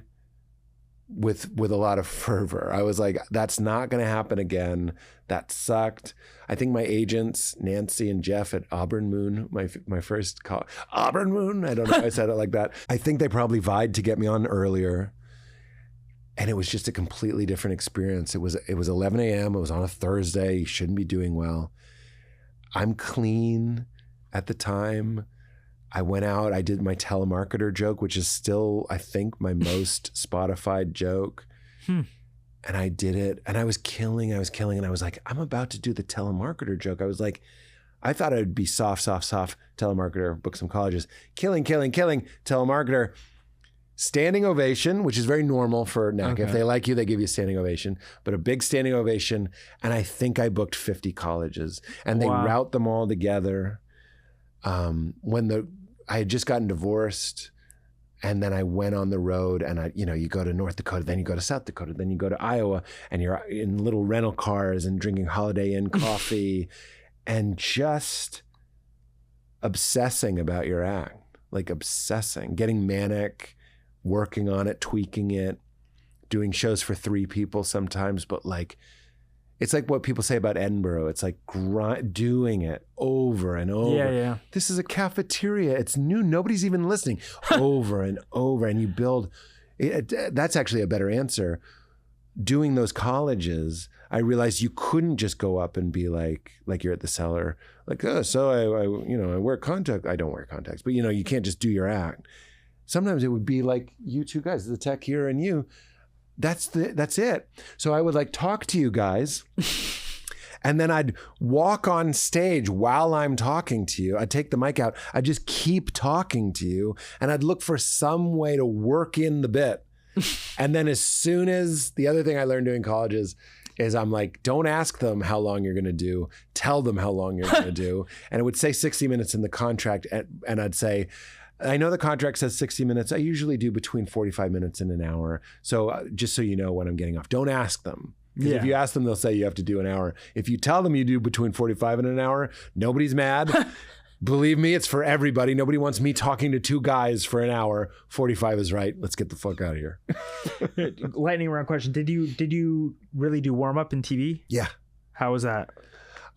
with a lot of fervor. I was like, that's not going to happen again. That sucked. I think my agents, Nancy and Jeff at Auburn Moon, my first call, Auburn Moon, I don't know if I said it like that. I think they probably vied to get me on earlier. And it was just a completely different experience. It was 11 a.m. It was on a Thursday. You shouldn't be doing well. I'm clean at the time. I went out. I did my telemarketer joke, which is still, I think, my most Spotified joke. And I did it. And I was killing. And I was like, I'm about to do the telemarketer joke. I was like, I thought I'd be soft telemarketer, book some colleges. Killing, telemarketer. Standing ovation, which is very normal for NAC. Okay. If they like you, they give you a standing ovation, but a big standing ovation. And I think I booked 50 colleges and they route them all together. When I had just gotten divorced and then I went on the road and you go to North Dakota, then you go to South Dakota, then you go to Iowa and you're in little rental cars and drinking Holiday Inn coffee and just obsessing about your act, like obsessing, getting manic, working on it, tweaking it, doing shows for 3 people sometimes, but like, it's like what people say about Edinburgh. It's like doing it over and over. Yeah. This is a cafeteria. It's new. Nobody's even listening. Over and over. And you build, that's actually a better answer. Doing those colleges, I realized you couldn't just go up and be like you're at the Cellar. Like, oh, so I wear contacts. I don't wear contacts, but you can't just do your act. Sometimes it would be like you two guys, the tech here and you. That's it. So I would like talk to you guys and then I'd walk on stage while I'm talking to you. I'd take the mic out. I'd just keep talking to you and I'd look for some way to work in the bit. And then as soon as the other thing I learned doing colleges is I'm like, don't ask them how long you're going to do. Tell them how long you're going to do. And it would say 60 minutes in the contract. And I'd say, I know the contract says 60 minutes. I usually do between 45 minutes and an hour. So just so you know when I'm getting off, don't ask them. Because if you ask them, they'll say you have to do an hour. If you tell them you do between 45 and an hour, nobody's mad. Believe me, it's for everybody. Nobody wants me talking to 2 guys for an hour. 45 is right. Let's get the fuck out of here. Lightning round question. Did you really do warm up in TV? Yeah. How was that?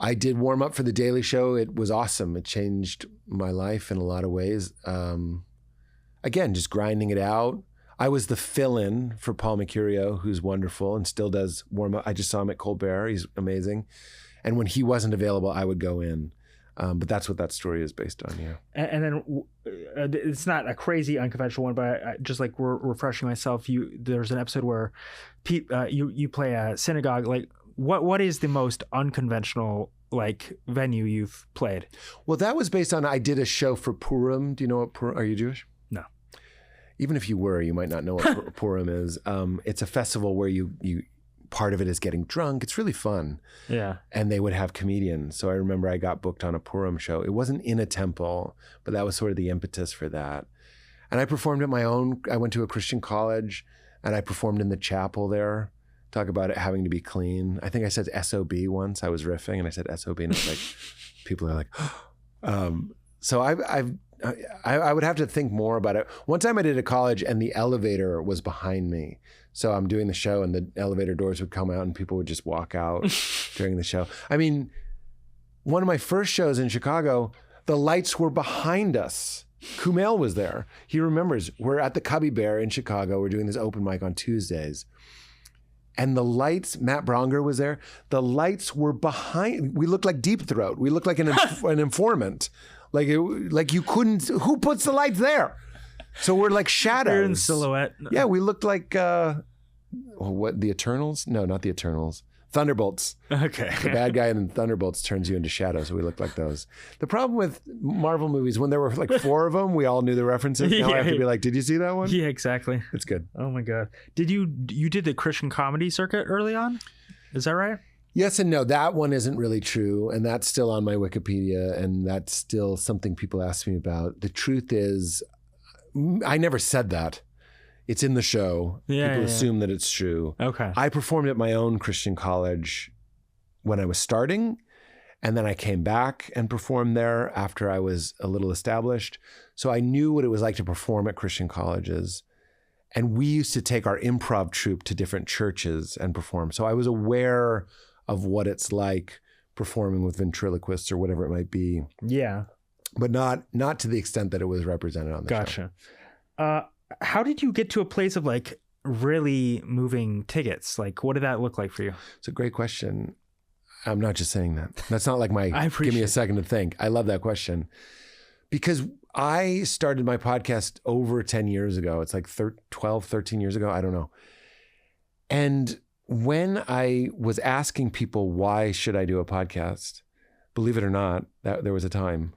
I did warm up for The Daily Show. It was awesome. It changed my life in a lot of ways. Again, just grinding it out. I was the fill-in for Paul Mercurio, who's wonderful and still does warm up. I just saw him at Colbert. He's amazing. And when he wasn't available, I would go in. But that's what that story is based on, yeah. And then it's not a crazy unconventional one, but I just like refreshing myself. There's an episode where Pete, you play a synagogue. Like, what is the most unconventional like venue you've played? Well, that was based on, I did a show for Purim. Do you know what Purim? Are you Jewish? No. Even if you were, you might not know what Purim is. It's a festival where you part of it is getting drunk. It's really fun. Yeah. And they would have comedians. So I remember I got booked on a Purim show. It wasn't in a temple, but that was sort of the impetus for that. And I performed at my own, I went to a Christian college and I performed in the chapel there. Talk about it having to be clean. I think I said SOB once. I was riffing and I said SOB and it's like, people are like, so I would have to think more about it. One time I did a college and the elevator was behind me. So I'm doing the show and the elevator doors would come out and people would just walk out during the show. I mean, one of my first shows in Chicago, the lights were behind us. Kumail was there. He remembers, we're at the Cubby Bear in Chicago. We're doing this open mic on Tuesdays. And the lights, Matt Bronger was there. The lights were behind. We looked like Deep Throat. We looked like an informant. Like you couldn't, who puts the lights there? So we're like shadows. You're in silhouette. Yeah, we looked like, what, the Eternals? No, not the Eternals. Thunderbolts. Okay. The bad guy in Thunderbolts turns you into shadows, so we look like those. The problem with Marvel movies, when there were like 4 of them, we all knew the references. Now I have to be like, did you see that one? Yeah, exactly. It's good. Oh my God. You did the Christian comedy circuit early on? Is that right? Yes and no. That one isn't really true, and that's still on my Wikipedia, and that's still something people ask me about. The truth is, I never said that. It's in the show. People assume that it's true. Okay. I performed at my own Christian college when I was starting, and then I came back and performed there after I was a little established. So I knew what it was like to perform at Christian colleges. And we used to take our improv troupe to different churches and perform. So I was aware of what it's like performing with ventriloquists or whatever it might be. Yeah. But not to the extent that it was represented on the show. Gotcha. How did you get to a place of like really moving tickets? Like, what did that look like for you? It's a great question. I'm not just saying that. That's not like my, give me a second to think. I love that question because I started my podcast over 10 years ago. It's like 12, 13 years ago. I don't know. And when I was asking people, why should I do a podcast? Believe it or not, that there was a time.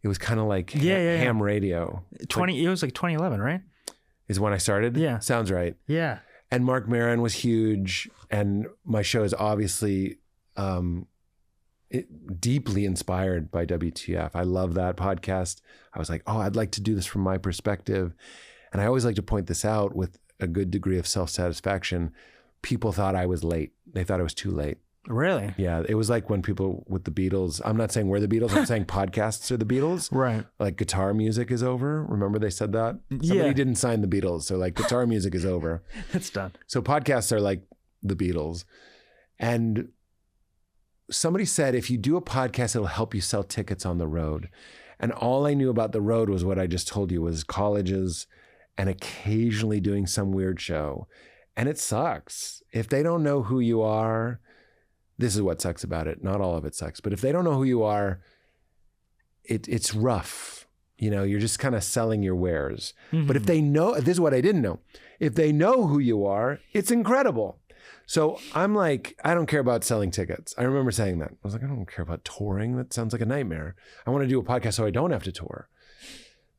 It was kind of like ham radio. It was like 2011, right? Is when I started? Yeah. Sounds right. Yeah. And Mark Maron was huge. And my show is obviously deeply inspired by WTF. I love that podcast. I was like, I'd like to do this from my perspective. And I always like to point this out with a good degree of self-satisfaction. People thought I was late. They thought I was too late. Really? Yeah. It was like when people with the Beatles, I'm not saying we're the Beatles, I'm saying podcasts are the Beatles. Right. Like guitar music is over. Remember they said that? Somebody didn't sign the Beatles. So like guitar music is over. It's done. So podcasts are like the Beatles. And somebody said, if you do a podcast, it'll help you sell tickets on the road. And all I knew about the road was what I just told you, was colleges and occasionally doing some weird show. And it sucks. If they don't know who you are, this is what sucks about it. Not all of it sucks, but if they don't know who you are, it's rough. You know, you're just kind of selling your wares. Mm-hmm. But if they know, this is what I didn't know. If they know who you are, it's incredible. So I'm like, I don't care about selling tickets. I remember saying that. I was like, I don't care about touring. That sounds like a nightmare. I want to do a podcast so I don't have to tour.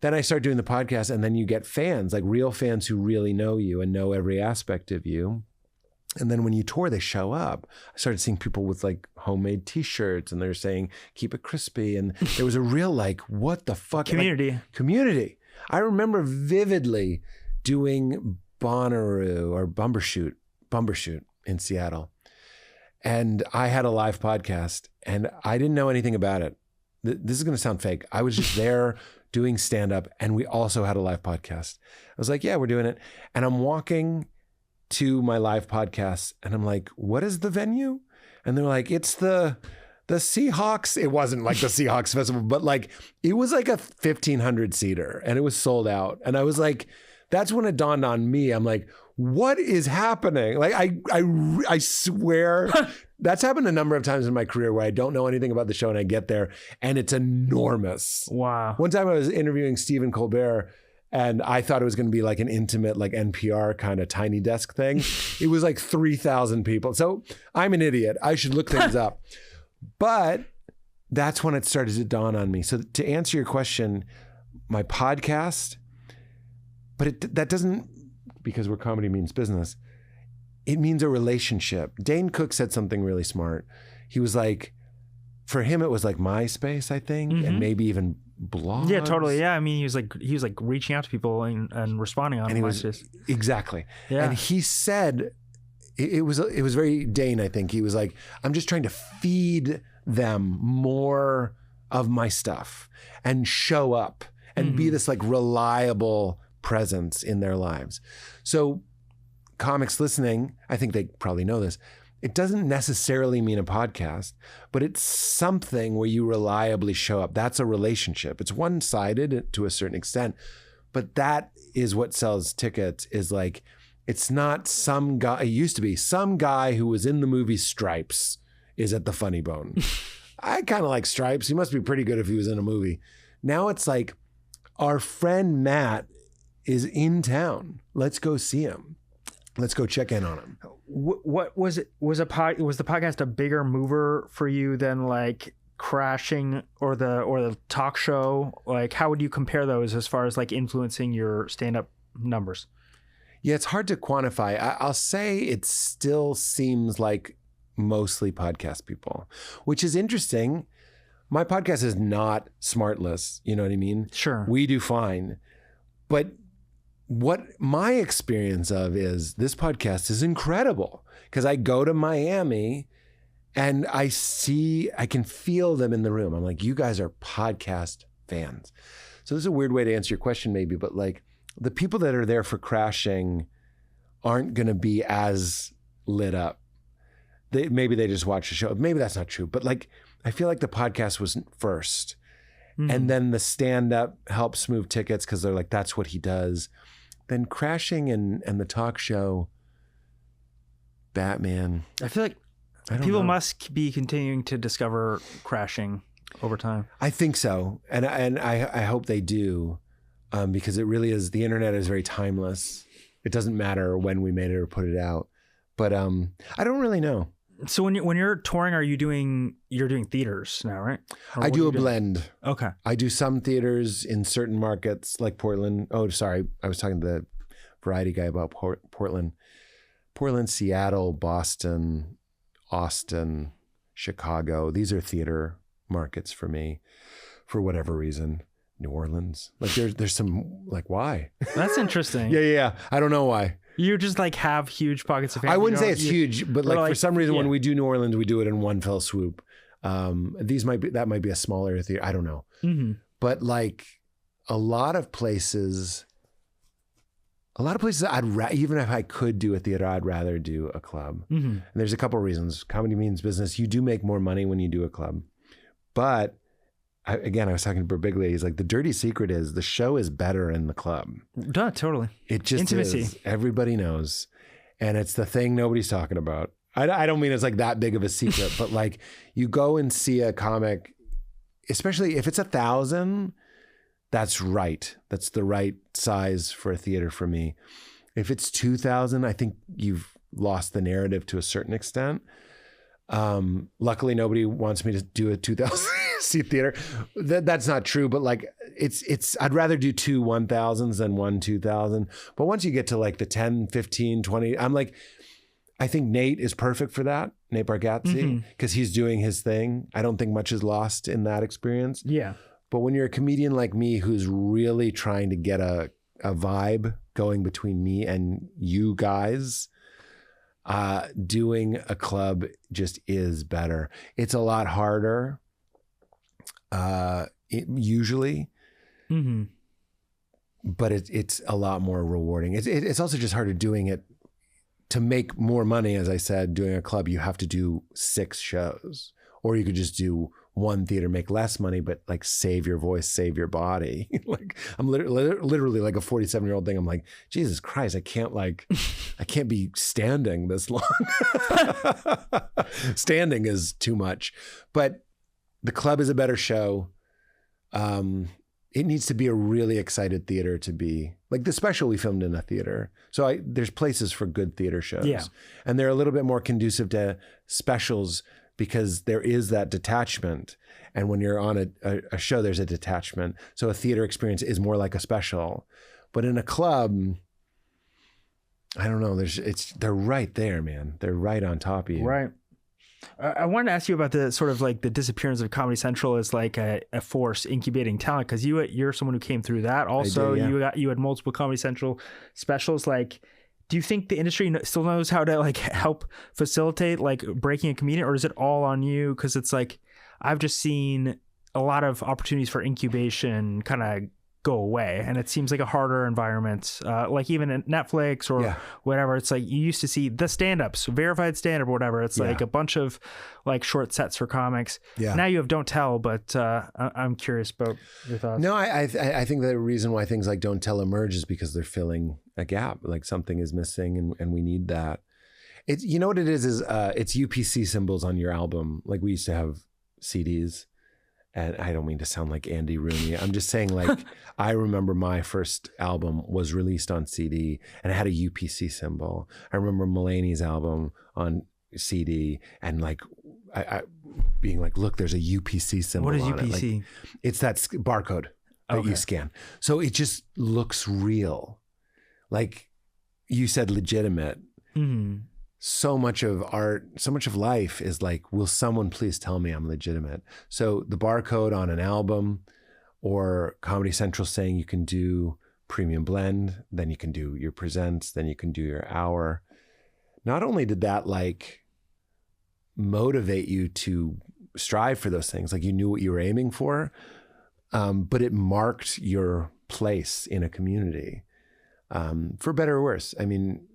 Then I start doing the podcast and then you get fans, like real fans who really know you and know every aspect of you. And then when you tour, they show up. I started seeing people with like homemade t-shirts and they're saying, keep it crispy. And there was a real like, what the fuck? Community. Like, community. I remember vividly doing Bonnaroo or Bumbershoot in Seattle. And I had a live podcast and I didn't know anything about it. This is going to sound fake. I was just there doing stand-up and we also had a live podcast. I was like, yeah, we're doing it. And I'm walking to my live podcast and I'm like, what is the venue? And they're like, it's the Seahawks. It wasn't like the Seahawks festival, but like, it was like a 1,500 seater and it was sold out. And I was like, that's when it dawned on me. I'm like, what is happening? Like, I swear that's happened a number of times in my career where I don't know anything about the show and I get there and it's enormous. Wow. One time I was interviewing Stephen Colbert and I thought it was going to be like an intimate, like NPR kind of tiny desk thing. It was like 3,000 people. So I'm an idiot. I should look things up. But that's when it started to dawn on me. So to answer your question, my podcast, but that doesn't, because we're Comedy Means Business, it means a relationship. Dane Cook said something really smart. He was like, for him, it was like MySpace, I think, and maybe even blogs. Yeah, totally. Yeah, I mean, he was like reaching out to people and responding on MySpace. Exactly. Yeah. And he said, it was very Dane, I think. He was like, I'm just trying to feed them more of my stuff and show up and be this like reliable presence in their lives. So comics listening, I think they probably know this. It doesn't necessarily mean a podcast, but it's something where you reliably show up. That's a relationship. It's one-sided to a certain extent, but that is what sells tickets, is like, it's not some guy. It used to be some guy who was in the movie Stripes is at the Funny Bone. I kind of like Stripes. He must be pretty good if he was in a movie. Now it's like, our friend Matt is in town. Let's go see him. Let's go check in on him. What was it? Was the podcast a bigger mover for you than like Crashing or the talk show? Like, how would you compare those as far as like influencing your stand-up numbers? Yeah, it's hard to quantify. I'll say it still seems like mostly podcast people, which is interesting. My podcast is not Smartless. You know what I mean? Sure. We do fine. But what my experience of is this podcast is incredible, because I go to Miami and I can feel them in the room. I'm like, you guys are podcast fans. So this is a weird way to answer your question maybe, but like, the people that are there for Crashing aren't going to be as lit up. Maybe they just watch the show. Maybe that's not true. But like, I feel like the podcast was first. And then the stand-up helps move tickets because they're like, that's what he does. Then Crashing and the talk show, Batman. I feel like people must be continuing to discover Crashing over time. I think so. And I hope they do. Because it really is, the internet is very timeless. It doesn't matter when we made it or put it out. But I don't really know. So when you're touring, you're doing theaters now, right? I do a blend. Okay. I do some theaters in certain markets like Portland. Oh, sorry. I was talking to the variety guy about Portland. Portland, Seattle, Boston, Austin, Chicago. These are theater markets for me for whatever reason. New Orleans. Like there's some, like, why? That's interesting. Yeah. I don't know why. You just like have huge pockets of fans. I wouldn't say it's huge, but like for some reason when we do New Orleans, we do it in one fell swoop. That might be a smaller theater. I don't know. But like a lot of places even if I could do a theater, I'd rather do a club. And there's a couple of reasons. Comedy means business. You do make more money when you do a club. But I was talking to Birbiglia. He's like, the dirty secret is the show is better in the club. Duh, totally. It just intimacy. Is. Everybody knows. And it's the thing nobody's talking about. I don't mean it's like that big of a secret, but like you go and see a comic, especially if it's 1,000, that's right. That's the right size for a theater for me. If it's 2,000, I think you've lost the narrative to a certain extent. Luckily nobody wants me to do a 2,000 seat theater. That's not true, but like it's I'd rather do 2 1,000s than 1 2,000. But once you get to like the 10, 15, 20, I'm like, I think Nate is perfect for that. Nate Bargatze, because he's doing his thing. I don't think much is lost in that experience. Yeah. But when you're a comedian like me, who's really trying to get a vibe going between me and you guys, doing a club just is better. It's a lot harder, usually, but it's a lot more rewarding. It's also just harder doing it to make more money. As I said, doing a club, you have to do 6 shows, or you could just do one theater, make less money, but like save your voice, save your body. Like I'm literally like a 47-year-old thing. I'm like, Jesus Christ, I can't be standing this long. Standing is too much. But the club is a better show. It needs to be a really excited theater to be like the special we filmed in a theater. So there's places for good theater shows. Yeah. And they're a little bit more conducive to specials because there is that detachment. And when you're on a show, there's a detachment. So a theater experience is more like a special. But in a club, I don't know, they're right there, man. They're right on top of you. Right. I wanted to ask you about the sort of like the disappearance of Comedy Central as like a force incubating talent, because you're someone who came through that. Also, you had multiple Comedy Central specials. Like, do you think the industry still knows how to like help facilitate like breaking a comedian, or is it all on you? Because it's like I've just seen a lot of opportunities for incubation kind of go away, and it seems like a harder environment, like even at Netflix or whatever. It's like you used to see the stand-ups, verified stand-up or whatever. It's like a bunch of like short sets for comics. Now you have Don't Tell, but I'm curious about your thoughts. No, I think the reason why things like Don't Tell emerge is because they're filling a gap, like something is missing and we need that. It's, you know what it is it's UPC symbols on your album. Like we used to have CDs. And I don't mean to sound like Andy Rooney. I'm just saying, like, I remember my first album was released on CD and it had a UPC symbol. I remember Mulaney's album on CD and like I being like, look, there's a UPC symbol. What is on UPC? It. Like, it's that barcode that you scan. So it just looks real. Like you said, legitimate. Mm-hmm. So much of art, so much of life is like, will someone please tell me I'm legitimate? So the barcode on an album or Comedy Central saying you can do premium blend, then you can do your presents, then you can do your hour. Not only did that like motivate you to strive for those things, like you knew what you were aiming for, but it marked your place in a community, for better or worse. I mean,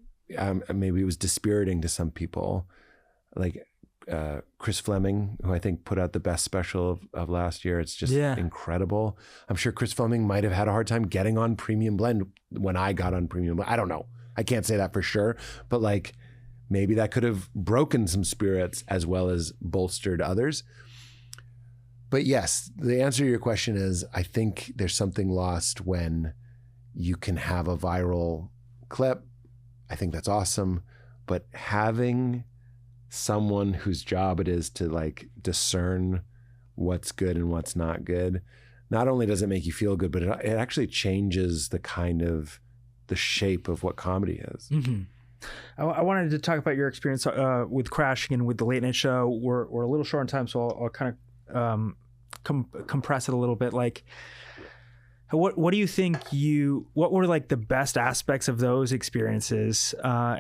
maybe it was dispiriting to some people, like Chris Fleming, who I think put out the best special of last year. It's just incredible. I'm sure Chris Fleming might have had a hard time getting on Premium Blend when I got on Premium Blend. I don't know. I can't say that for sure, but like maybe that could have broken some spirits as well as bolstered others. But yes, the answer to your question is, I think there's something lost when you can have a viral clip. I think that's awesome, but having someone whose job it is to like discern what's good and what's not good, not only does it make you feel good, but it actually changes the kind of the shape of what comedy is. Mm-hmm. I wanted to talk about your experience with Crashing and with the Late Night Show. We're a little short on time, so I'll kind of compress it a little bit. Like, what do you think what were like the best aspects of those experiences? What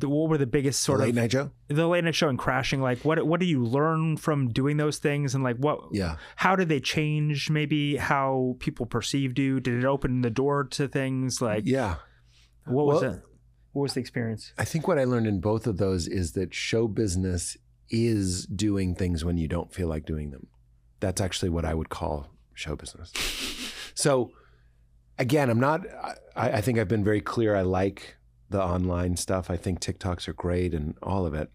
were the biggest sort of Late Night Show? The Late Night Show and Crashing, like what do you learn from doing those things? And like how did they change maybe how people perceived you? Did it open the door to things like, what was it? What was the experience? I think what I learned in both of those is that show business is doing things when you don't feel like doing them. That's actually what I would call show business. So again, I think I've been very clear. I like the online stuff. I think TikToks are great and all of it.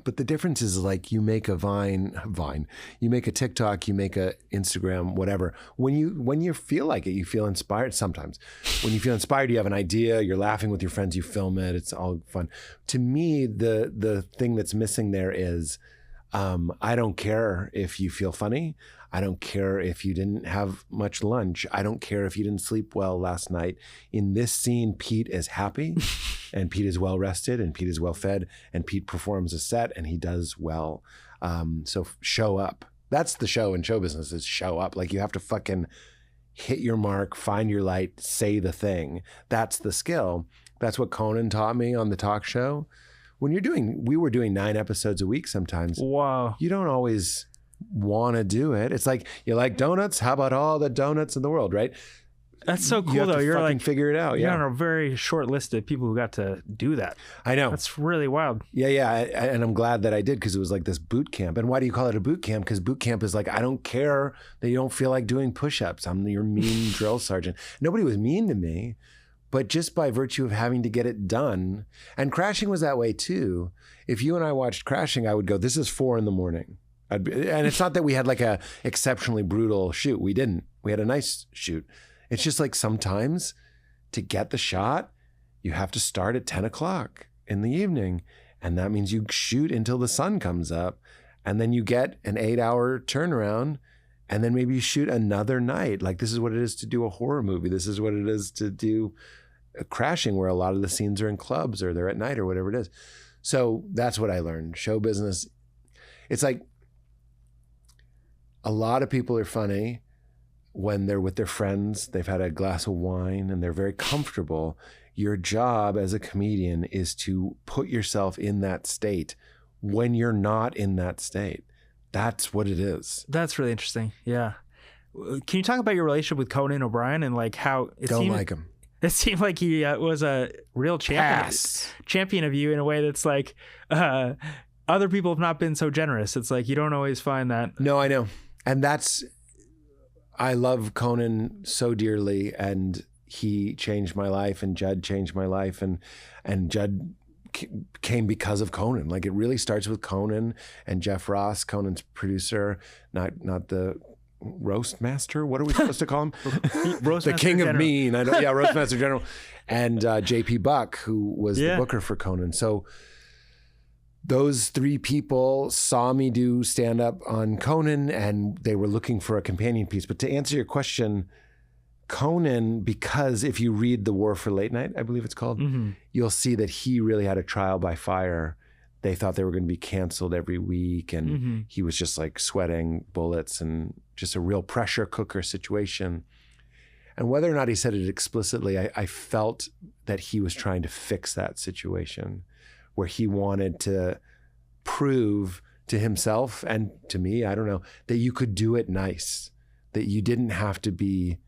But the difference is like you make a Vine, you make a TikTok, you make a Instagram, whatever. When you feel like it, you feel inspired sometimes. When you feel inspired, you have an idea, you're laughing with your friends, you film it, it's all fun. To me, the thing that's missing there is I don't care if you feel funny. I don't care if you didn't have much lunch. I don't care if you didn't sleep well last night. In this scene, Pete is happy and Pete is well rested and Pete is well fed and Pete performs a set and he does well. So show up. That's the show in show business, is show up. Like you have to fucking hit your mark, find your light, say the thing. That's the skill. That's what Conan taught me on the talk show. We were doing 9 episodes a week sometimes. Wow. You don't always want to do it. It's like, you like donuts? How about all the donuts in the world, right? That's so cool, you have though. to You're like, figure it out. You're on a very short list of people who got to do that. I know. That's really wild. Yeah. And I'm glad that I did, because it was like this boot camp. And why do you call it a boot camp? Because boot camp is like, I don't care that you don't feel like doing push-ups. I'm your mean drill sergeant. Nobody was mean to me, but just by virtue of having to get it done. And Crashing was that way too. If you and I watched Crashing, I would go, this is 4 a.m. And it's not that we had like a exceptionally brutal shoot. We didn't. We had a nice shoot. It's just like sometimes to get the shot, you have to start at 10 o'clock in the evening. And that means you shoot until the sun comes up. And then you get an 8-hour turnaround. And then maybe you shoot another night. Like this is what it is to do a horror movie. This is what it is to do a Crashing, where a lot of the scenes are in clubs or they're at night or whatever it is. So that's what I learned. Show business. It's like a lot of people are funny when they're with their friends, they've had a glass of wine and they're very comfortable. Your job as a comedian is to put yourself in that state when you're not in that state. That's what it is. That's really interesting. Yeah. Can you talk about your relationship with Conan O'Brien and like how it Don't seemed like him. It seemed like he was a real champion of you in a way that's like other people have not been so generous. It's like you don't always find that. No, I know. And I love Conan so dearly, and he changed my life, and Judd changed my life, and Judd came because of Conan. Like, it really starts with Conan and Jeff Ross, Conan's producer, not the roast master. What are we supposed to call him? The king of mean. Roastmaster General. And JP Buck, who was the booker for Conan. So those three people saw me do stand-up on Conan, and they were looking for a companion piece. But to answer your question, Conan, because if you read The War for Late Night, I believe it's called, you'll see that he really had a trial by fire. They thought they were going to be canceled every week, and he was just like sweating bullets and just a real pressure cooker situation. And whether or not he said it explicitly, I felt that he was trying to fix that situation, where he wanted to prove to himself and to me, I don't know, that you could do it nice, that you didn't have to be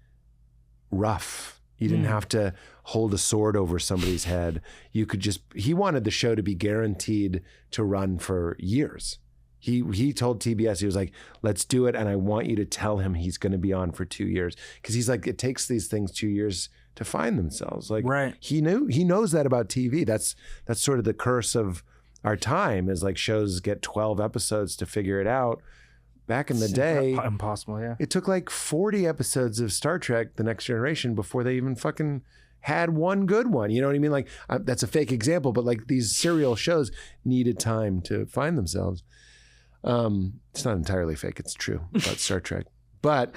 rough. You didn't have to hold a sword over somebody's head. You could just, he wanted the show to be guaranteed to run for years. He told TBS, he was like, let's do it. And I want you to tell him he's going to be on for 2 years. Cause he's like, it takes these things 2 years to find themselves. Like, right. He knows that about TV. That's sort of the curse of our time, is like shows get 12 episodes to figure it out. Back in the day, impossible. Yeah, it took like 40 episodes of Star Trek: The Next Generation before they even fucking had one good one. You know what I mean? Like, that's a fake example, but like these serial shows needed time to find themselves. It's not entirely fake; it's true about Star Trek. But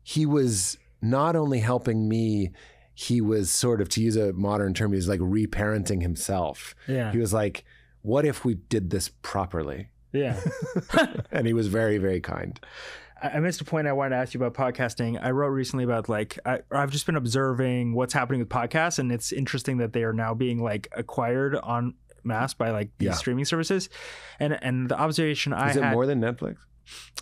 he was not only helping me; he was sort of, to use a modern term, he was like reparenting himself. Yeah, he was like, "What if we did this properly?" Yeah. And he was very, very kind. I missed a point I wanted to ask you about podcasting. I wrote recently about like, I've just been observing what's happening with podcasts, and it's interesting that they are now being like acquired en masse by like these streaming services. And the observation I had... Is it more than Netflix?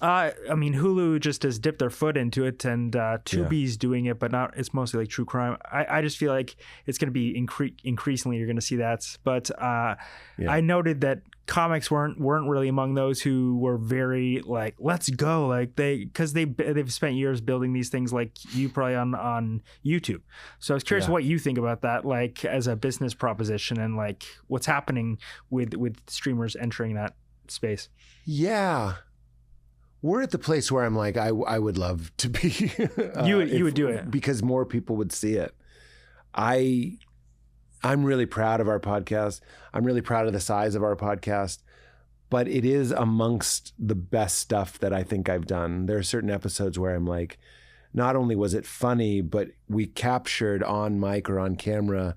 I mean, Hulu just has dipped their foot into it, and Tubi's doing it, but not. It's mostly like true crime. I just feel like it's going to be increasingly you're going to see that. But I noted that comics weren't really among those who were very like, let's go, like because they've spent years building these things, like you probably on YouTube. So I was curious what you think about that, like as a business proposition, and like what's happening with streamers entering that space. Yeah. We're at the place where I'm like, I would love to be. You would do it because more people would see it. I'm really proud of our podcast. I'm really proud of the size of our podcast, but it is amongst the best stuff that I think I've done. There are certain episodes where I'm like, not only was it funny, but we captured on mic or on camera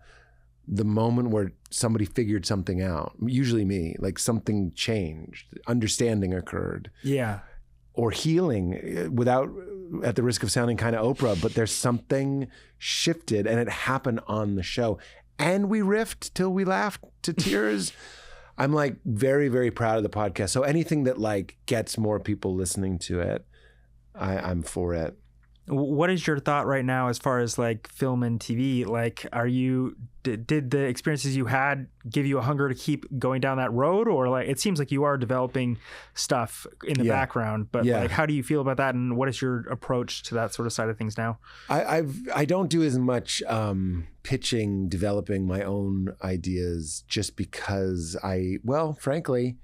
the moment where somebody figured something out. Usually me, like something changed, understanding occurred. Yeah. Or healing, without, at the risk of sounding kind of Oprah, but there's something shifted, and it happened on the show. And we riffed till we laughed to tears. I'm like very, very proud of the podcast. So anything that like gets more people listening to it, I'm for it. What is your thought right now as far as like film and TV? Like, did the experiences you had give you a hunger to keep going down that road? Or like, it seems like you are developing stuff in the background, but like, how do you feel about that? And what is your approach to that sort of side of things now? I don't do as much pitching, developing my own ideas, just because frankly,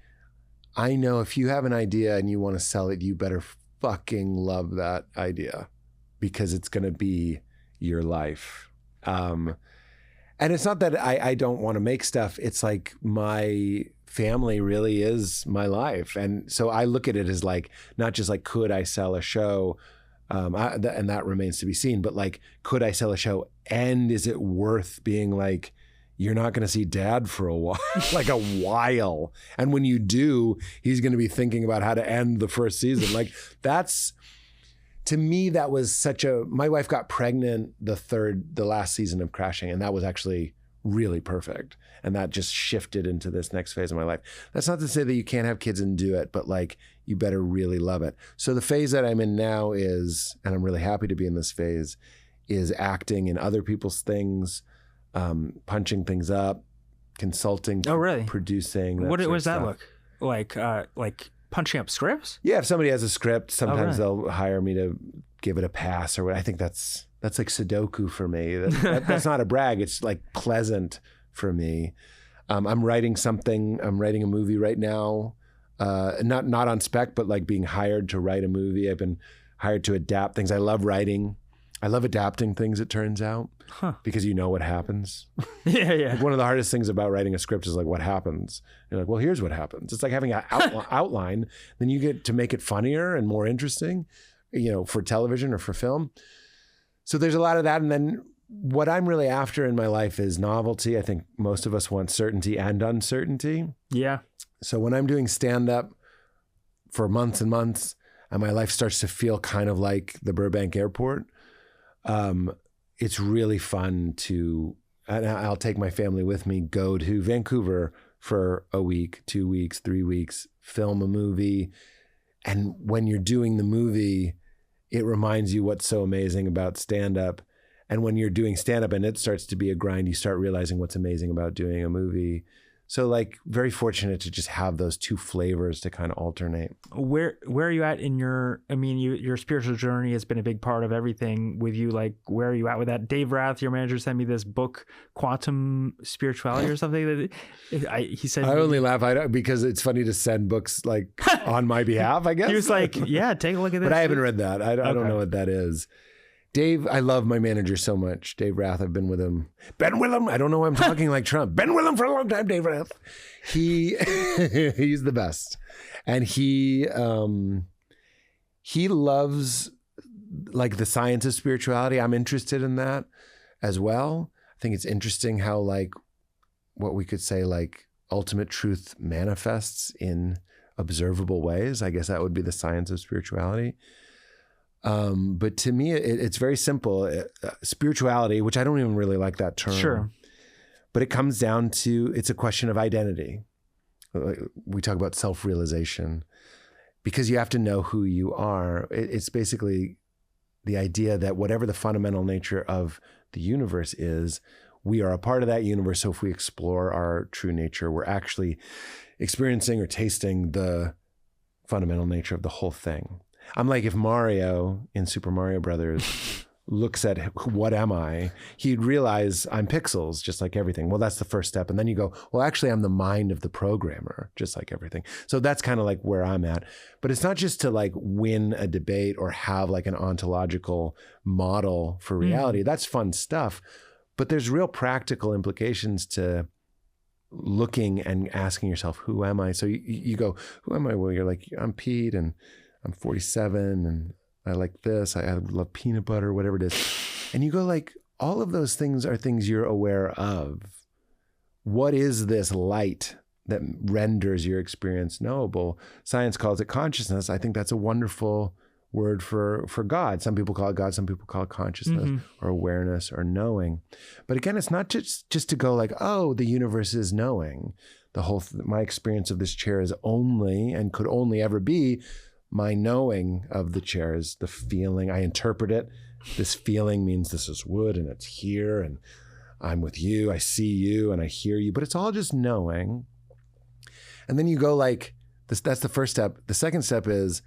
I know if you have an idea and you want to sell it, you better fucking love that idea, because it's going to be your life. And it's not that I don't want to make stuff. It's like my family really is my life. And so I look at it as like, not just like, could I sell a show? And that remains to be seen. But like, could I sell a show? And is it worth being like, you're not going to see dad for a while, like a while. And when you do, he's going to be thinking about how to end the first season. Like that's... To me, that was my wife got pregnant the last season of Crashing, and that was actually really perfect. And that just shifted into this next phase of my life. That's not to say that you can't have kids and do it, but like you better really love it. So the phase that I'm in now is, and I'm really happy to be in this phase, is acting in other people's things, punching things up, consulting, producing. What does that look like? Like punching up scripts? Yeah, if somebody has a script, sometimes they'll hire me to give it a pass or what. I think that's like Sudoku for me. That's not a brag. It's like pleasant for me. I'm writing something. I'm writing a movie right now. Not on spec, but like being hired to write a movie. I've been hired to adapt things. I love writing. I love adapting things, it turns out, because you know what happens. Yeah. Like one of the hardest things about writing a script is like what happens. You're like, well, here's what happens. It's like having an outline. Then you get to make it funnier and more interesting, for television or for film. So there's a lot of that. And then what I'm really after in my life is novelty. I think most of us want certainty and uncertainty. Yeah. So when I'm doing stand-up for months and months, and my life starts to feel kind of like the Burbank airport, it's really fun to, and I'll take my family with me, go to Vancouver for a week, 2 weeks, 3 weeks, film a movie. And when you're doing the movie, it reminds you what's so amazing about stand-up. And when you're doing stand-up and it starts to be a grind, you start realizing what's amazing about doing a movie. So like very fortunate to just have those two flavors to kind of alternate. Where are you at in your spiritual journey has been a big part of everything with you. Like, where are you at with that? Dave Rath, your manager, sent me this book, Quantum Spirituality or something. He said, I only laugh because it's funny to send books like on my behalf, I guess. He was like, yeah, take a look at this. But I haven't read that. I don't know what that is. Dave, I love my manager so much. Dave Rath, I've been with him. Been with him. I don't know why I'm talking like Trump. Been with him for a long time, Dave Rath. He's the best. And he loves like the science of spirituality. I'm interested in that as well. I think it's interesting how like what we could say like ultimate truth manifests in observable ways. I guess that would be the science of spirituality. But to me, it's very simple. Spirituality, which I don't even really like that term. Sure. But it comes down to, it's a question of identity. We talk about self-realization because you have to know who you are. It's basically the idea that whatever the fundamental nature of the universe is, we are a part of that universe. So if we explore our true nature, we're actually experiencing or tasting the fundamental nature of the whole thing. I'm like, if Mario in Super Mario Brothers looks at what am I, he'd realize I'm pixels, just like everything. Well, that's the first step. And then you go, well, actually, I'm the mind of the programmer, just like everything. So that's kind of like where I'm at. But it's not just to like win a debate or have like an ontological model for reality. That's fun stuff. But there's real practical implications to looking and asking yourself, who am I? So you go, who am I? Well, you're like, I'm Pete and I'm 47 and I like this. I love peanut butter, whatever it is. And you go like, all of those things are things you're aware of. What is this light that renders your experience knowable? Science calls it consciousness. I think that's a wonderful word for God. Some people call it God. Some people call it consciousness or awareness or knowing. But again, it's not just to go like, oh, the universe is knowing. My experience of this chair is only and could only ever be my knowing of the chair is the feeling. I interpret it. This feeling means this is wood and it's here and I'm with you. I see you and I hear you, but it's all just knowing. And then you go like this. That's the first step. The second step is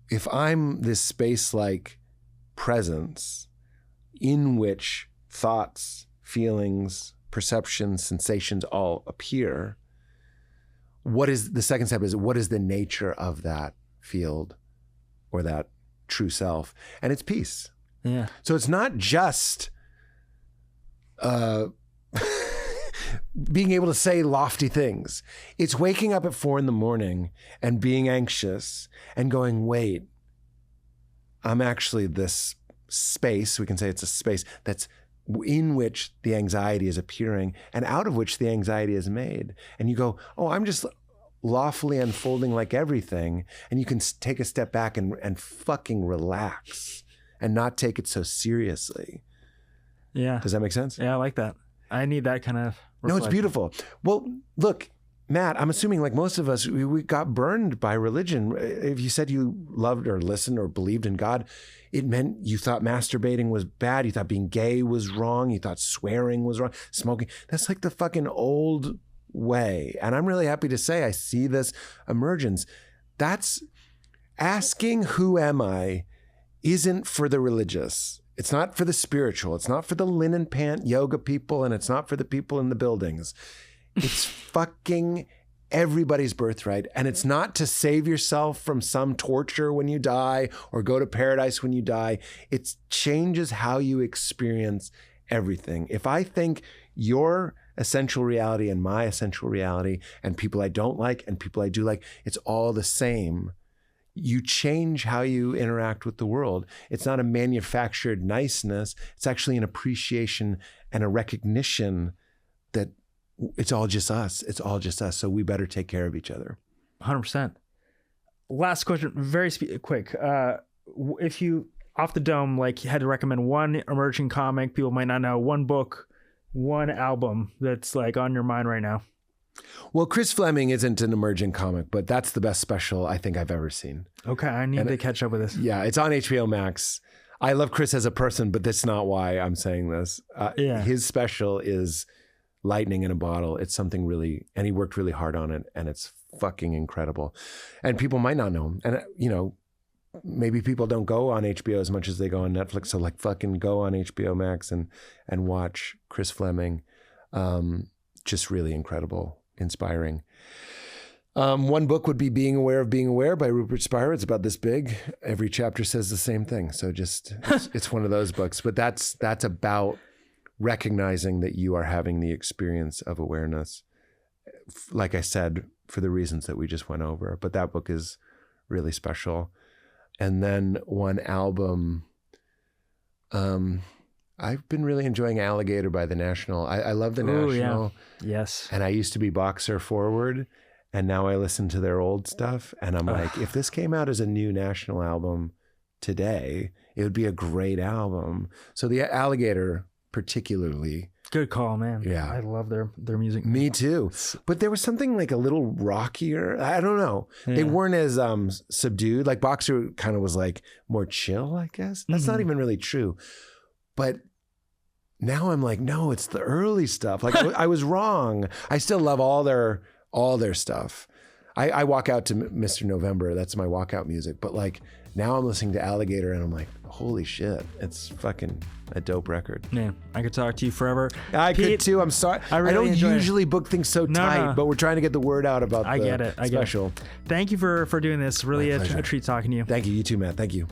if I'm this space-like presence in which thoughts, feelings, perceptions, sensations all appear, the second step is what is the nature of that field or that true self? And it's peace. Yeah. So it's not just being able to say lofty things. It's waking up at 4 a.m. and being anxious and going, wait, I'm actually this space. We can say it's a space that's in which the anxiety is appearing and out of which the anxiety is made. And you go, oh, I'm just lawfully unfolding like everything. And you can take a step back and fucking relax and not take it so seriously. Yeah. Does that make sense? Yeah, I like that. I need that kind of No, it's reflection. beautiful. Well, look, Matt, I'm assuming like most of us, we got burned by religion. If you said you loved or listened or believed in God, it meant you thought masturbating was bad. You thought being gay was wrong. You thought swearing was wrong. Smoking. That's like the fucking old way. And I'm really happy to say I see this emergence. That's asking who am I isn't for the religious. It's not for the spiritual. It's not for the linen pant yoga people, and it's not for the people in the buildings. It's fucking everybody's birthright. And it's not to save yourself from some torture when you die or go to paradise when you die. It changes how you experience everything. If I think your essential reality and my essential reality and people I don't like and people I do like, it's all the same. You change how you interact with the world. It's not a manufactured niceness. It's actually an appreciation and a recognition that it's all just us. It's all just us. So we better take care of each other. 100%. Last question, very quick. If you, off the dome, like had to recommend one emerging comic people might not know, one book, one album that's like on your mind right now. Well, Chris Fleming isn't an emerging comic, but that's the best special I think I've ever seen. Okay, I need to catch up with this. Yeah, it's on HBO Max. I love Chris as a person, but that's not why I'm saying this. His special is lightning in a bottle. It's something really, and he worked really hard on it, and it's fucking incredible. And people might not know him. And, you know, maybe people don't go on HBO as much as they go on Netflix. So like fucking go on HBO Max and watch Chris Fleming. Just really incredible, inspiring. One book would be Being Aware of Being Aware by Rupert Spira. It's about this big. Every chapter says the same thing. So just, it's one of those books, but that's about recognizing that you are having the experience of awareness. Like I said, for the reasons that we just went over, but that book is really special. And then one album, I've been really enjoying Alligator by The National. I love The National. Yeah. Yes. And I used to be Boxer Forward, and now I listen to their old stuff. And I'm like, if this came out as a new National album today, it would be a great album. So the Alligator particularly. Good call, man. Yeah. I love their music. Me too. But there was something like a little rockier. I don't know. Yeah. They weren't as subdued. Like Boxer kind of was like more chill, I guess. That's not even really true. But now I'm like, no, it's the early stuff. Like I was wrong. I still love all their stuff. I walk out to Mr. November. That's my walkout music. But like now I'm listening to Alligator and I'm like, holy shit, it's fucking a dope record. Yeah, I could talk to you forever. I could too. I'm sorry. I don't usually book things so tight, but we're trying to get the word out about the special. Thank you for doing this. Really a treat talking to you. Thank you. You too, Matt. Thank you.